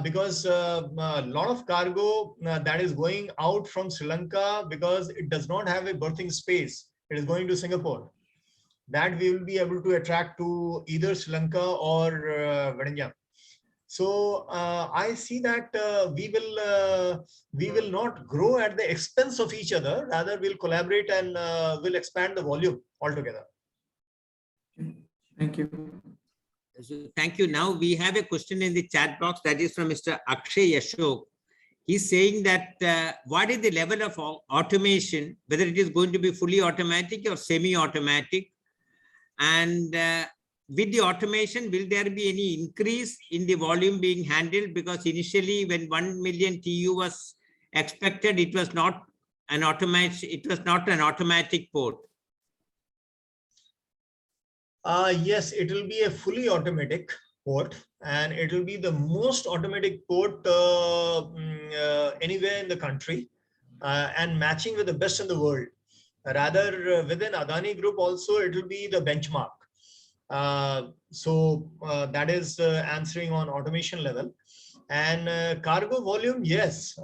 because a lot of cargo that is going out from Sri Lanka, because it does not have a berthing space, it is going to Singapore. That we will be able to attract to either Sri Lanka or Vizhinjam. So I see that we will not grow at the expense of each other. Rather, we'll collaborate and will expand the volume altogether. Thank you. Thank you. Now we have a question in the chat box that is from Mr. Akshay Ashok. He's saying that what is the level of automation, whether it is going to be fully automatic or semi-automatic, and with the automation, will there be any increase in the volume being handled? Because initially, when 1 million TEU was expected, it was not an automatic port. Yes, it will be a fully automatic port, and it will be the most automatic port anywhere in the country, and matching with the best in the world. Rather, within Adani Group also, it will be the benchmark. That is answering on automation level. And cargo volume, yes,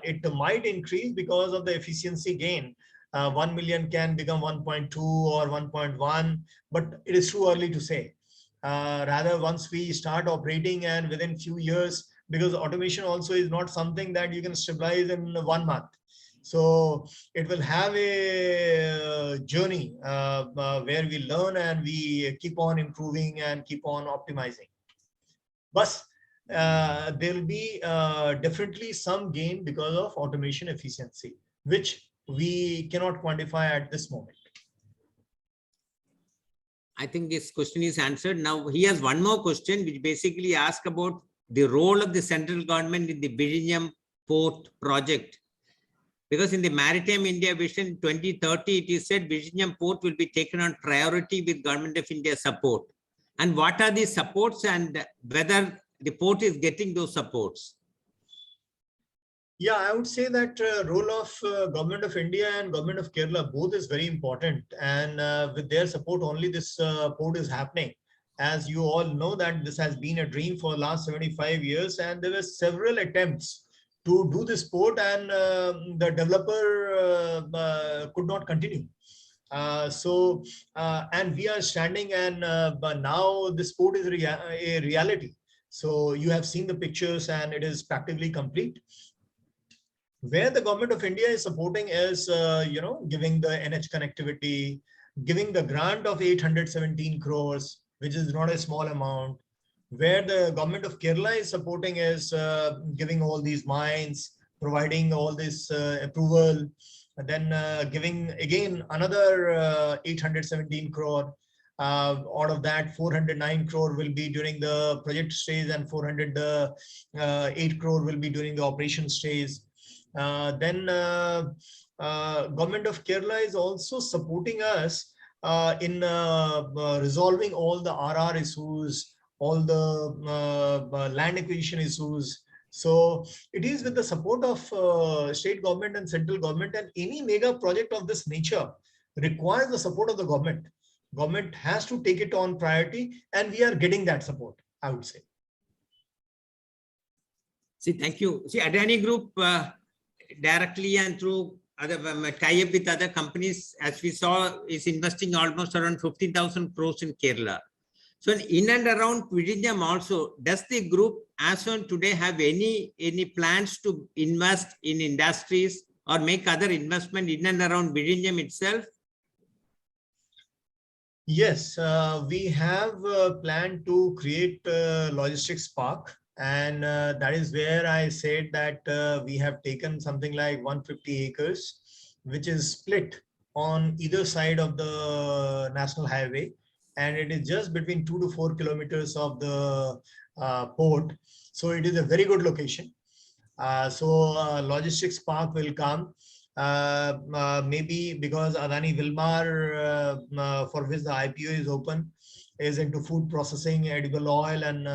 it might increase because of the efficiency gain. 1 million can become 1.2 or 1.1, but it is too early to say. Rather, once we start operating and within few years, because automation also is not something that you can stabilize in 1 month. So it will have a journey where we learn and we keep on improving and keep on optimizing. But there will be definitely some gain because of automation efficiency, which we cannot quantify at this moment. I think this question is answered. Now he has one more question, which basically asks about the role of the central government in the Vizhinjam port project. Because in the Maritime India Vision 2030, it is said Vizhinjam port will be taken on priority with Government of India support. And what are the supports and whether the port is getting those supports? Yeah, I would say that role of Government of India and Government of Kerala both is very important. And with their support only this port is happening. As you all know that this has been a dream for the last 75 years, and there were several attempts to do this port, and the developer could not continue. And we are standing, and but now this port is a reality. So you have seen the pictures, and it is practically complete. Where the government of India is supporting is, giving the NH connectivity, giving the grant of 817 crores, which is not a small amount. Where the government of Kerala is supporting is giving all these mines, providing all this approval, and then giving again another 817 crore. Out of that, 409 crore will be during the project stage, and 408 crore will be during the operation stage. Government of Kerala is also supporting us in resolving all the RR issues, all the land acquisition issues. So it is with the support of state government and central government, and any mega project of this nature requires the support of the government. Government has to take it on priority, and we are getting that support, I would say. See, thank you. See, Adani Group directly and through other tie-up with other companies, as we saw, is investing almost around 15,000 crores in Kerala. So in and around Vizhinjam also, does the group as on today have any plans to invest in industries or make other investment in and around Vizhinjam itself? Yes, we have planned to create a logistics park, and that is where I said that we have taken something like 150 acres, which is split on either side of the national highway, and it is just between 2 to 4 kilometers of the port. So it is a very good location. Logistics park will come. Maybe because Adani Wilmar, for which the IPO is open, is into food processing, edible oil, and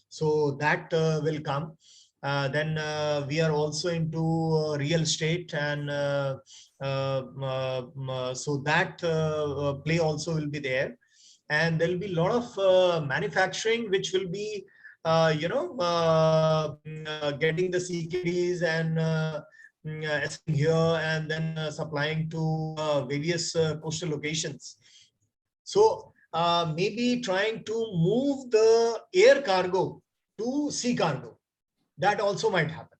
so that will come. Then we are also into real estate, and so that play also will be there. And there will be a lot of manufacturing, which will be, getting the CKDs and here, and then supplying to various coastal locations. So maybe trying to move the air cargo to sea cargo. That also might happen.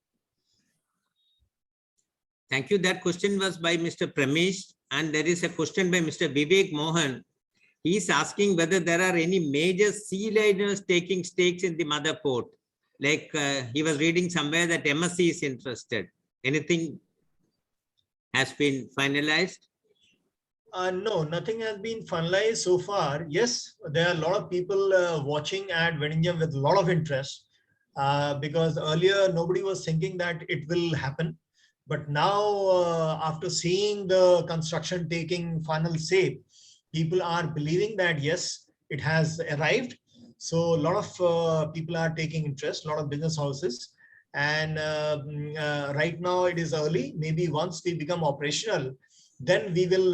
Thank you. That question was by Mr. Pramesh, and there is a question by Mr. Vivek Mohan. He is asking whether there are any major sea liners taking stakes in the mother port. Like he was reading somewhere that MSC is interested. Anything has been finalized? No, nothing has been finalized so far. Yes, there are a lot of people watching at Vizhinjam with a lot of interest, because earlier nobody was thinking that it will happen. But now, after seeing the construction taking final shape, people are believing that yes, it has arrived. So a lot of people are taking interest, a lot of business houses. And right now it is early. Maybe once we become operational, then we will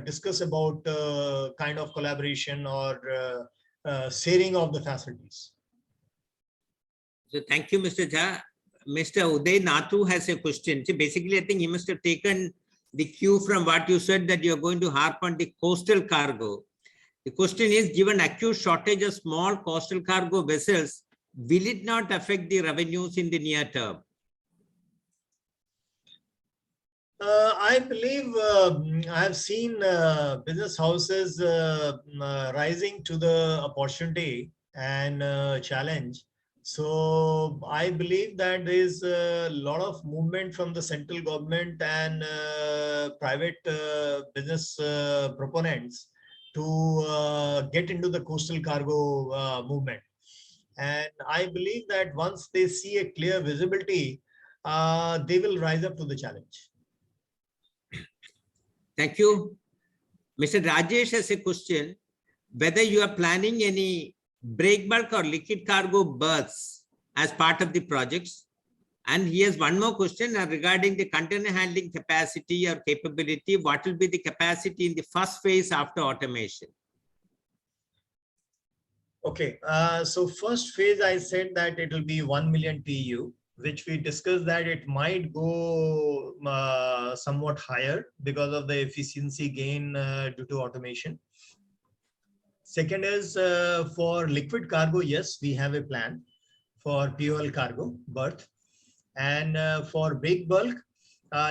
discuss about kind of collaboration or sharing of the facilities. So thank you, Mr. Jha. Mr. Uday Nathu has a question. See, basically, I think he must have taken the cue from what you said, that you're going to harp on the coastal cargo. The question is, given acute shortage of small coastal cargo vessels, will it not affect the revenues in the near term? I believe I have seen business houses rising to the opportunity and challenge. So I believe that there is a lot of movement from the central government and private business proponents to get into the coastal cargo movement. And I believe that once they see a clear visibility, they will rise up to the challenge. Thank you. Mr. Rajesh has a question, whether you are planning any break bulk or liquid cargo berths as part of the projects. And he has one more question regarding the container handling capacity or capability. What will be the capacity in the first phase after automation? Okay, so first phase, I said that it will be 1 million TEU, which we discussed that it might go somewhat higher because of the efficiency gain due to automation. Second is for liquid cargo, yes, we have a plan for POL cargo berth. And for big bulk,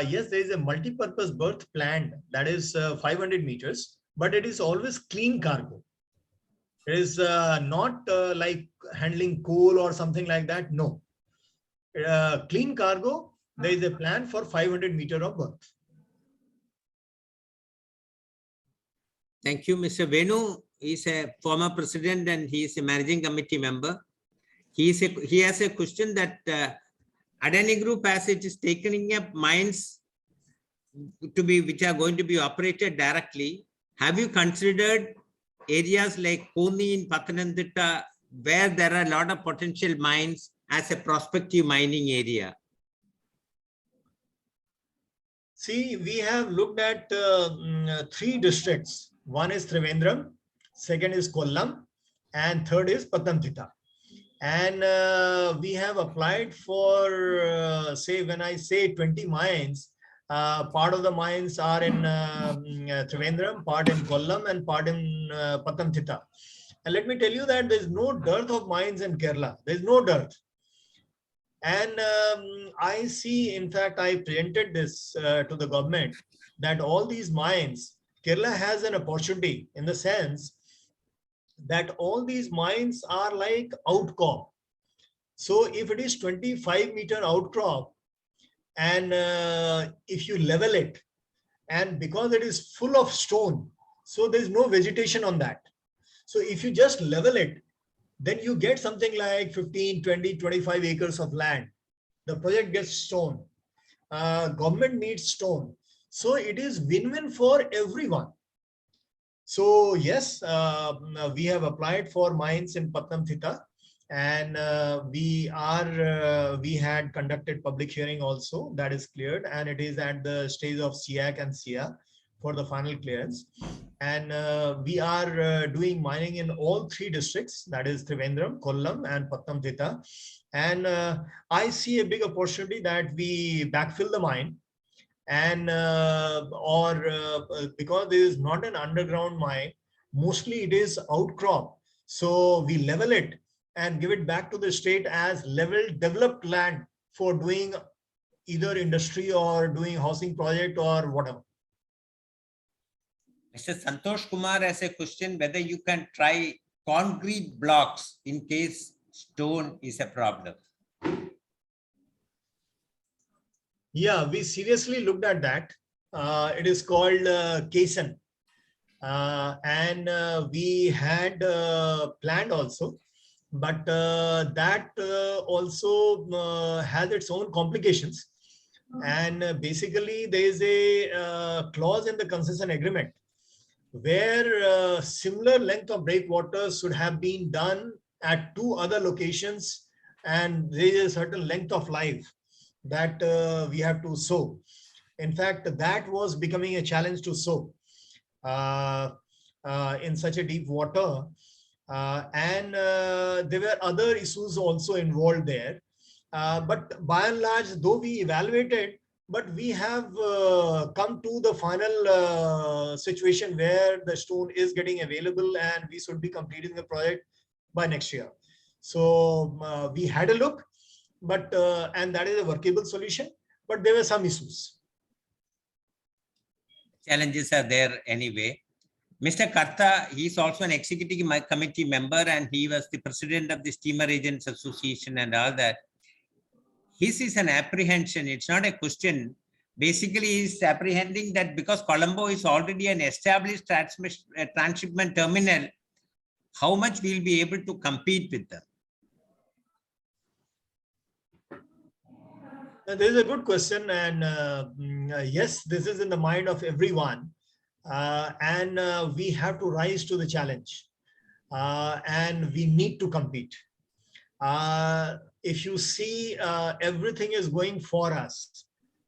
yes, there is a multi-purpose berth planned that is 500 meters, but it is always clean cargo. It is not like handling coal or something like that. No. Clean cargo, there is a plan for 500 meter of berth. Thank you. Mr. Venu is a former president and he is a managing committee member. He has a question that Adani Group, as it is taking up mines which are going to be operated directly, have you considered areas like Koni in Pathanamthitta where there are a lot of potential mines as a prospective mining area? See, we have looked at 3 districts. One is Trivandrum, second is Kollam, and third is Pathanamthitta. And we have applied for, say, when I say 20 mines, part of the mines are in Trivandrum, part in Kollam, and part in Pathanamthitta. And let me tell you that there's no dearth of mines in Kerala. There's no dearth. And I see, in fact, I presented this to the government that all these mines, Kerala has an opportunity in the sense that all these mines are like outcrop. So if it is 25-meter outcrop and if you level it, and because it is full of stone, so there's no vegetation on that. So if you just level it, then you get something like 15, 20, 25 acres of land. The project gets stone. Government needs stone. So it is win-win for everyone. So yes, we have applied for mines in Pathanamthitta, and we had conducted public hearing also, that is cleared, and it is at the stage of SIAC and SIA for the final clearance. And we are doing mining in all 3 districts, that is Trivandrum, Kollam, and Pathanamthitta. And I see a big opportunity that we backfill the mine, and because there is not an underground mine, mostly it is outcrop. So we level it and give it back to the state as level developed land for doing either industry or doing housing project or whatever. Mr. Santosh Kumar has a question whether you can try concrete blocks in case stone is a problem. Yeah, we seriously looked at that. It is called Kason. And we had planned also, but that also has its own complications. And basically, there is a clause in the concession agreement where similar length of breakwaters should have been done at 2 other locations, and there is a certain length of life that we have to sow. In fact, that was becoming a challenge to sow in such a deep water. And there were other issues also involved there. But by and large, though we evaluated, but we have come to the final situation where the stone is getting available and we should be completing the project by next year. So we had a look, but and that is a workable solution, but there were some issues. Challenges are there anyway. Mr. Karta, he is also an executive committee member and he was the president of the Steamer Agents Association and all that. His is an apprehension, it's not a question. Basically, he's apprehending that because Colombo is already an established transshipment terminal, how much we'll be able to compete with them? This is a good question, and yes, this is in the mind of everyone, and we have to rise to the challenge, and we need to compete. If you see, everything is going for us,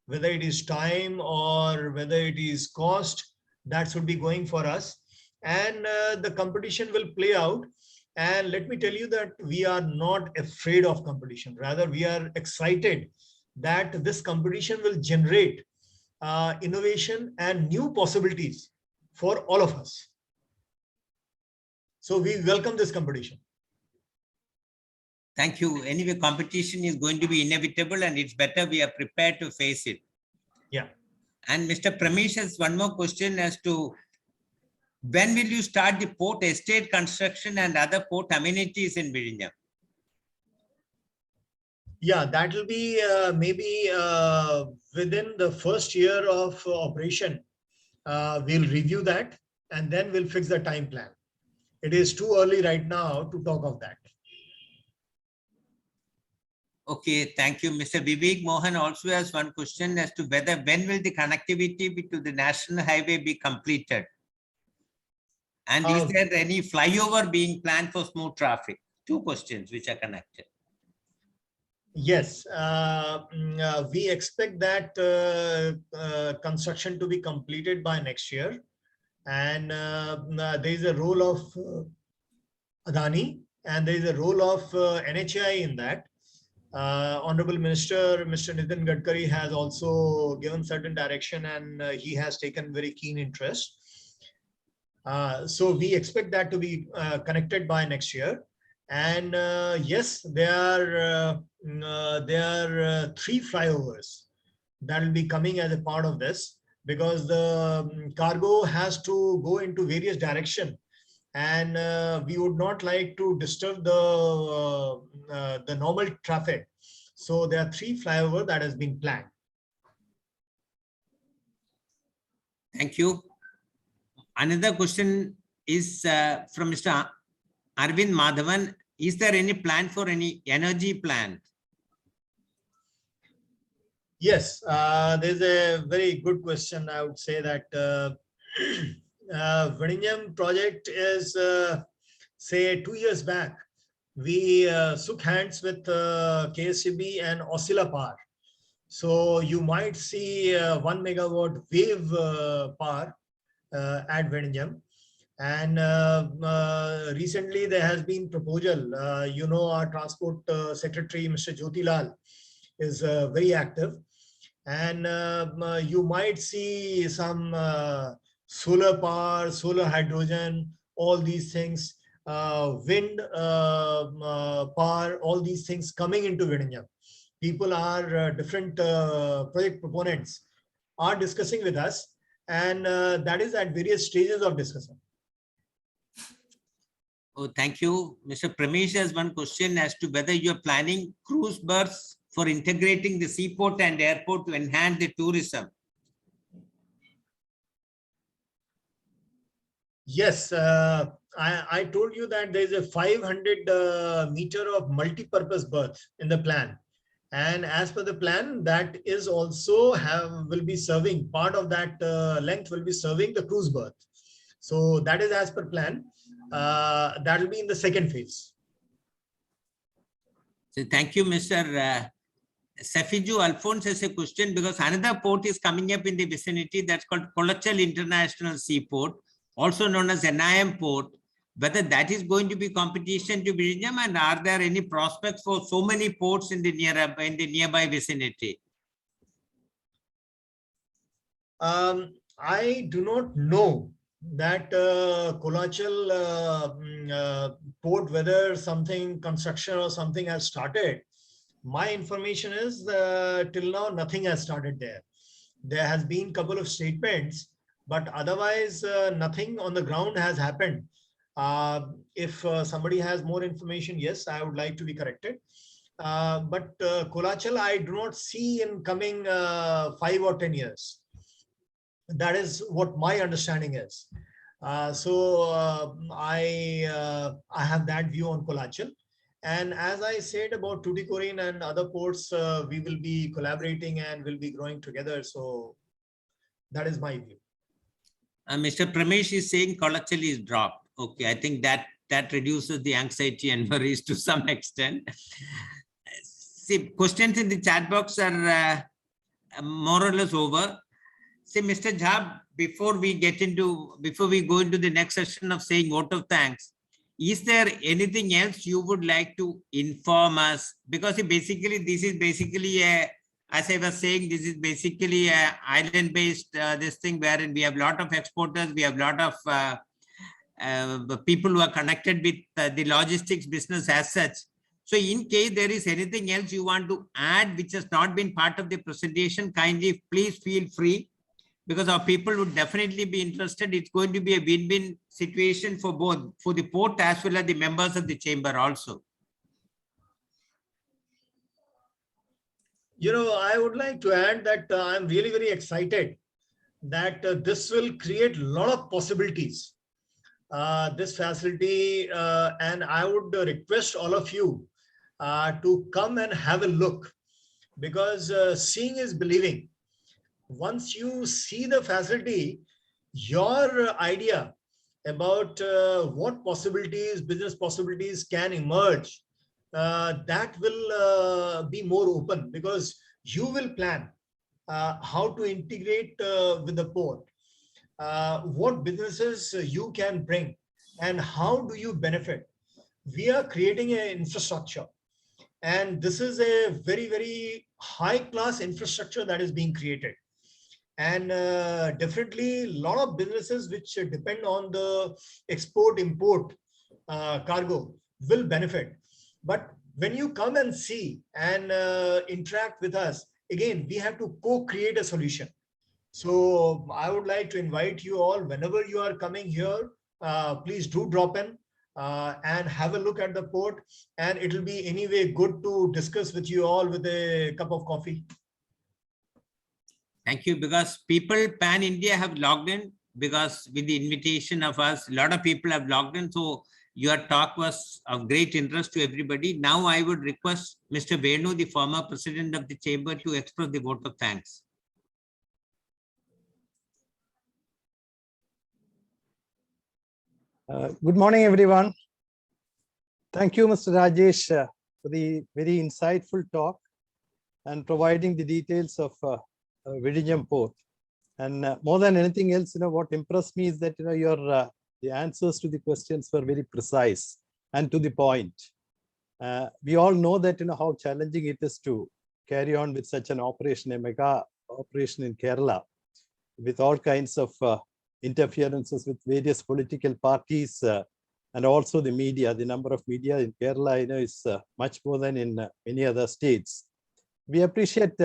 whether it is time or whether it is cost, that should be going for us, and the competition will play out. And let me tell you that we are not afraid of competition. Rather, we are excited that this competition will generate innovation and new possibilities for all of us. So we welcome this competition. Thank you. Anyway, competition is going to be inevitable and it's better we are prepared to face it. Yeah. And Mr. Pramesh has one more question as to when will you start the port estate construction and other port amenities in Vizhinjam? Yeah, that will be maybe within the first year of operation. We'll review that and then we'll fix the time plan. It is too early right now to talk of that. Okay, thank you. Mr. Vivek Mohan also has one question as to when will the connectivity to the national highway be completed? And is there any flyover being planned for smooth traffic? Two questions which are connected. Yes, we expect that construction to be completed by next year. And there is a role of Adani and there is a role of NHAI in that. Honorable Minister, Mr. Nitin Gadkari has also given certain direction and he has taken very keen interest. So we expect that to be connected by next year. And yes, there are 3 flyovers that will be coming as a part of this, because the cargo has to go into various directions. And we would not like to disturb the normal traffic. So there are 3 flyovers that has been planned. Thank you. Another question is from Mr. Arvind Madhavan. Is there any plan for any energy plant? Yes, there's a very good question. I would say that Vizhinjam project is, say 2 years back, we shook hands with KSCB and Oscilla Power. So you might see 1 megawatt wave power at Vizhinjam. And recently there has been proposal. Our transport secretary, Mr. Jyoti Lal, is very active. And you might see some solar power, solar hydrogen, all these things, wind power, all these things coming into Vizhinjam. People are different project proponents are discussing with us, and that is at various stages of discussion. Oh, thank you. Mr. Pramesh has one question as to whether you're planning cruise berths for integrating the seaport and airport to enhance the tourism. Yes, I told you that there is a 500 meter of multi-purpose berth in the plan. And as per the plan, that is also will be serving, part of that length will be serving the cruise berth. So that is as per plan. That will be in the second phase. So thank you, Mr. Safiju Alphonse has a question, because another port is coming up in the vicinity that's called Kolachal International Seaport, also known as NIM Port. Whether that is going to be competition to Vizhinjam, and are there any prospects for so many ports in the nearby vicinity? I do not know that Kolachal port, whether something construction or something has started. My information is till now nothing has started there. There has been a couple of statements, but otherwise nothing on the ground has happened. If somebody has more information, yes, I would like to be corrected. But Kolachal, I do not see in coming 5 or 10 years. That is what my understanding is. So I have that view on Kolachal. And as I said about Tuticorin and other ports, we will be collaborating and will be growing together. So that is my view. Mr. Pramesh is saying Kolachal is dropped. Okay, I think that reduces the anxiety and worries to some extent. See, questions in the chat box are more or less over. See, Mr. Jha, before we go into the next session of saying vote of thanks, Is there anything else you would like to inform us? Because basically, this is basically a, as I was saying, this is basically a island-based this thing wherein we have a lot of exporters, we have a lot of people who are connected with the logistics business as such. So in case there is anything else you want to add which has not been part of the presentation, kindly please feel free, because our people would definitely be interested. It's going to be a win-win situation for both, for the port as well as the members of the chamber also. I would like to add that I'm really very excited that this will create a lot of possibilities. This facility, and I would request all of you to come and have a look, because seeing is believing. Once you see the facility, your idea about what possibilities, business possibilities can emerge, that will be more open, because you will plan how to integrate with the port, what businesses you can bring, and how do you benefit. We are creating an infrastructure, and this is a very, very high class infrastructure that is being created. And definitely a lot of businesses which depend on the export import cargo will benefit. But when you come and see and interact with us, again, we have to co-create a solution. So I would like to invite you all, whenever you are coming here, please do drop in and have a look at the port. And it will be anyway good to discuss with you all with a cup of coffee. Thank you, because people pan-India have logged in, because with the invitation of us, a lot of people have logged in. So your talk was of great interest to everybody. Now I would request Mr. Venu, the former president of the chamber, to express the vote of thanks. Good morning, everyone. Thank you, Mr. Rajesh, for the very insightful talk and providing the details of Vizhinjam port. And more than anything else, what impressed me is that your the answers to the questions were very precise and to the point. We all know that how challenging it is to carry on with such an operation, a mega operation in Kerala, with all kinds of interferences with various political parties and also the media. The number of media in Kerala is much more than in many other states. We appreciate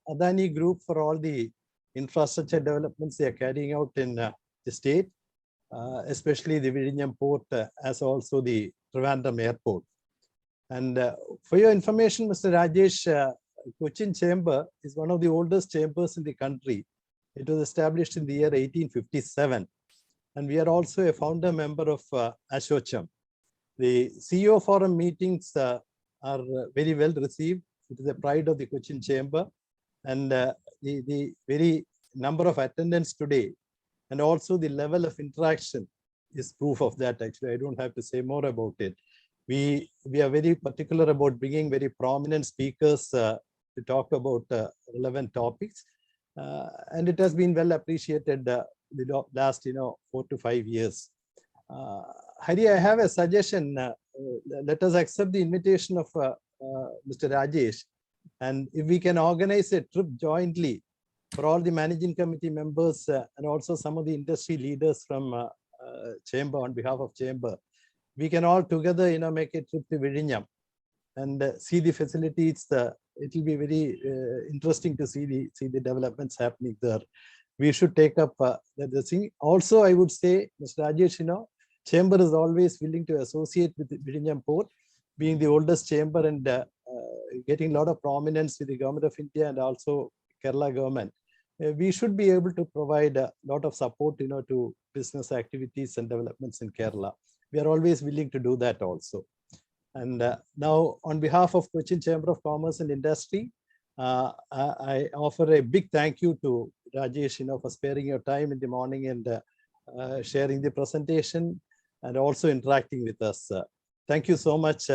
Adani Group for all the infrastructure developments they are carrying out in the state, especially the Vizhinjam port, as also the Trivandrum airport. And for your information, Mr. Rajesh, Cochin Chamber is one of the oldest chambers in the country. It was established in the year 1857. And we are also a founder member of Ashocham. The CEO forum meetings are very well received. It is a pride of the Cochin Chamber. And the very number of attendance today, and also the level of interaction, is proof of that. Actually, I don't have to say more about it. We are very particular about bringing very prominent speakers to talk about relevant topics. And it has been well appreciated the last 4 to 5 years. Hari, I have a suggestion. Let us accept the invitation of Mr. Rajesh, and if we can organize a trip jointly for all the managing committee members and also some of the industry leaders from Chamber, on behalf of Chamber, we can all together make a trip to Vizhinjam and see the facilities. It will be very interesting to see the developments happening there. We should take up the thing. Also, I would say, Mr. Rajesh, Chamber is always willing to associate with the Vizhinjam port, being the oldest chamber and getting a lot of prominence with the government of India and also Kerala government. We should be able to provide a lot of support, to business activities and developments in Kerala. We are always willing to do that also. And now, on behalf of Cochin Chamber of Commerce and Industry, I offer a big thank you to Rajesh, for sparing your time in the morning and sharing the presentation and also interacting with us. Thank you so much,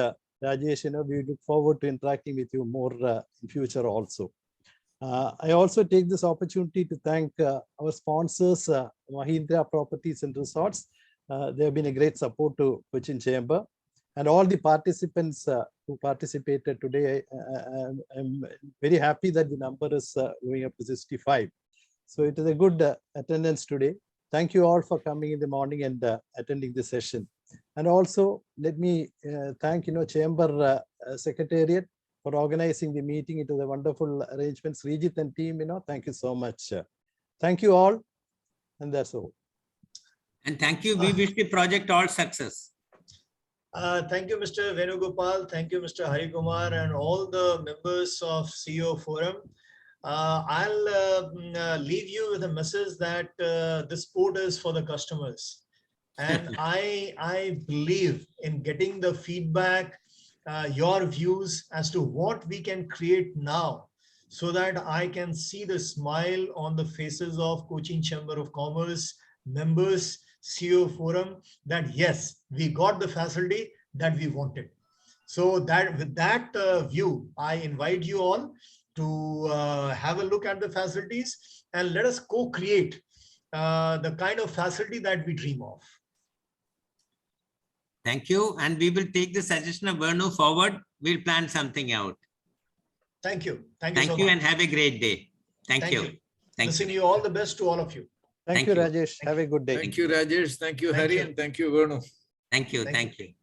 Rajesh. We look forward to interacting with you more in future also. I also take this opportunity to thank our sponsors, Mahindra Properties and Resorts, They have been a great support to Cochin Chamber. And all the participants who participated today, I'm very happy that the number is going up to 65. So it is a good attendance today. Thank you all for coming in the morning and attending the session. And also let me thank Chamber Secretariat for organizing the meeting. It was a wonderful arrangement. Srijit and team, thank you so much. Thank you all. And that's all. And thank you. We wish the project all success. Thank you, Mr. Venugopal. Thank you, Mr. Harikumar, and all the members of CEO Forum. I'll leave you with a message that this port is for the customers. And I believe in getting the feedback, your views as to what we can create now, so that I can see the smile on the faces of Cochin Chamber of Commerce members, CEO Forum, that yes, we got the facility that we wanted. So that with that view, I invite you all to have a look at the facilities and let us co-create the kind of facility that we dream of. Thank you. And we will take the suggestion of Venu forward. We'll plan something out. Thank you. Thank you so Thank you much. and have a great day. Thank you. Thank Wishing you. you all the best to all of you. Thank Thank you, you. Rajesh. Have a good day. Thank you, Rajesh. Thank you, Thank Hari, you. and thank you, Venu. Thank you. Thank Thank you.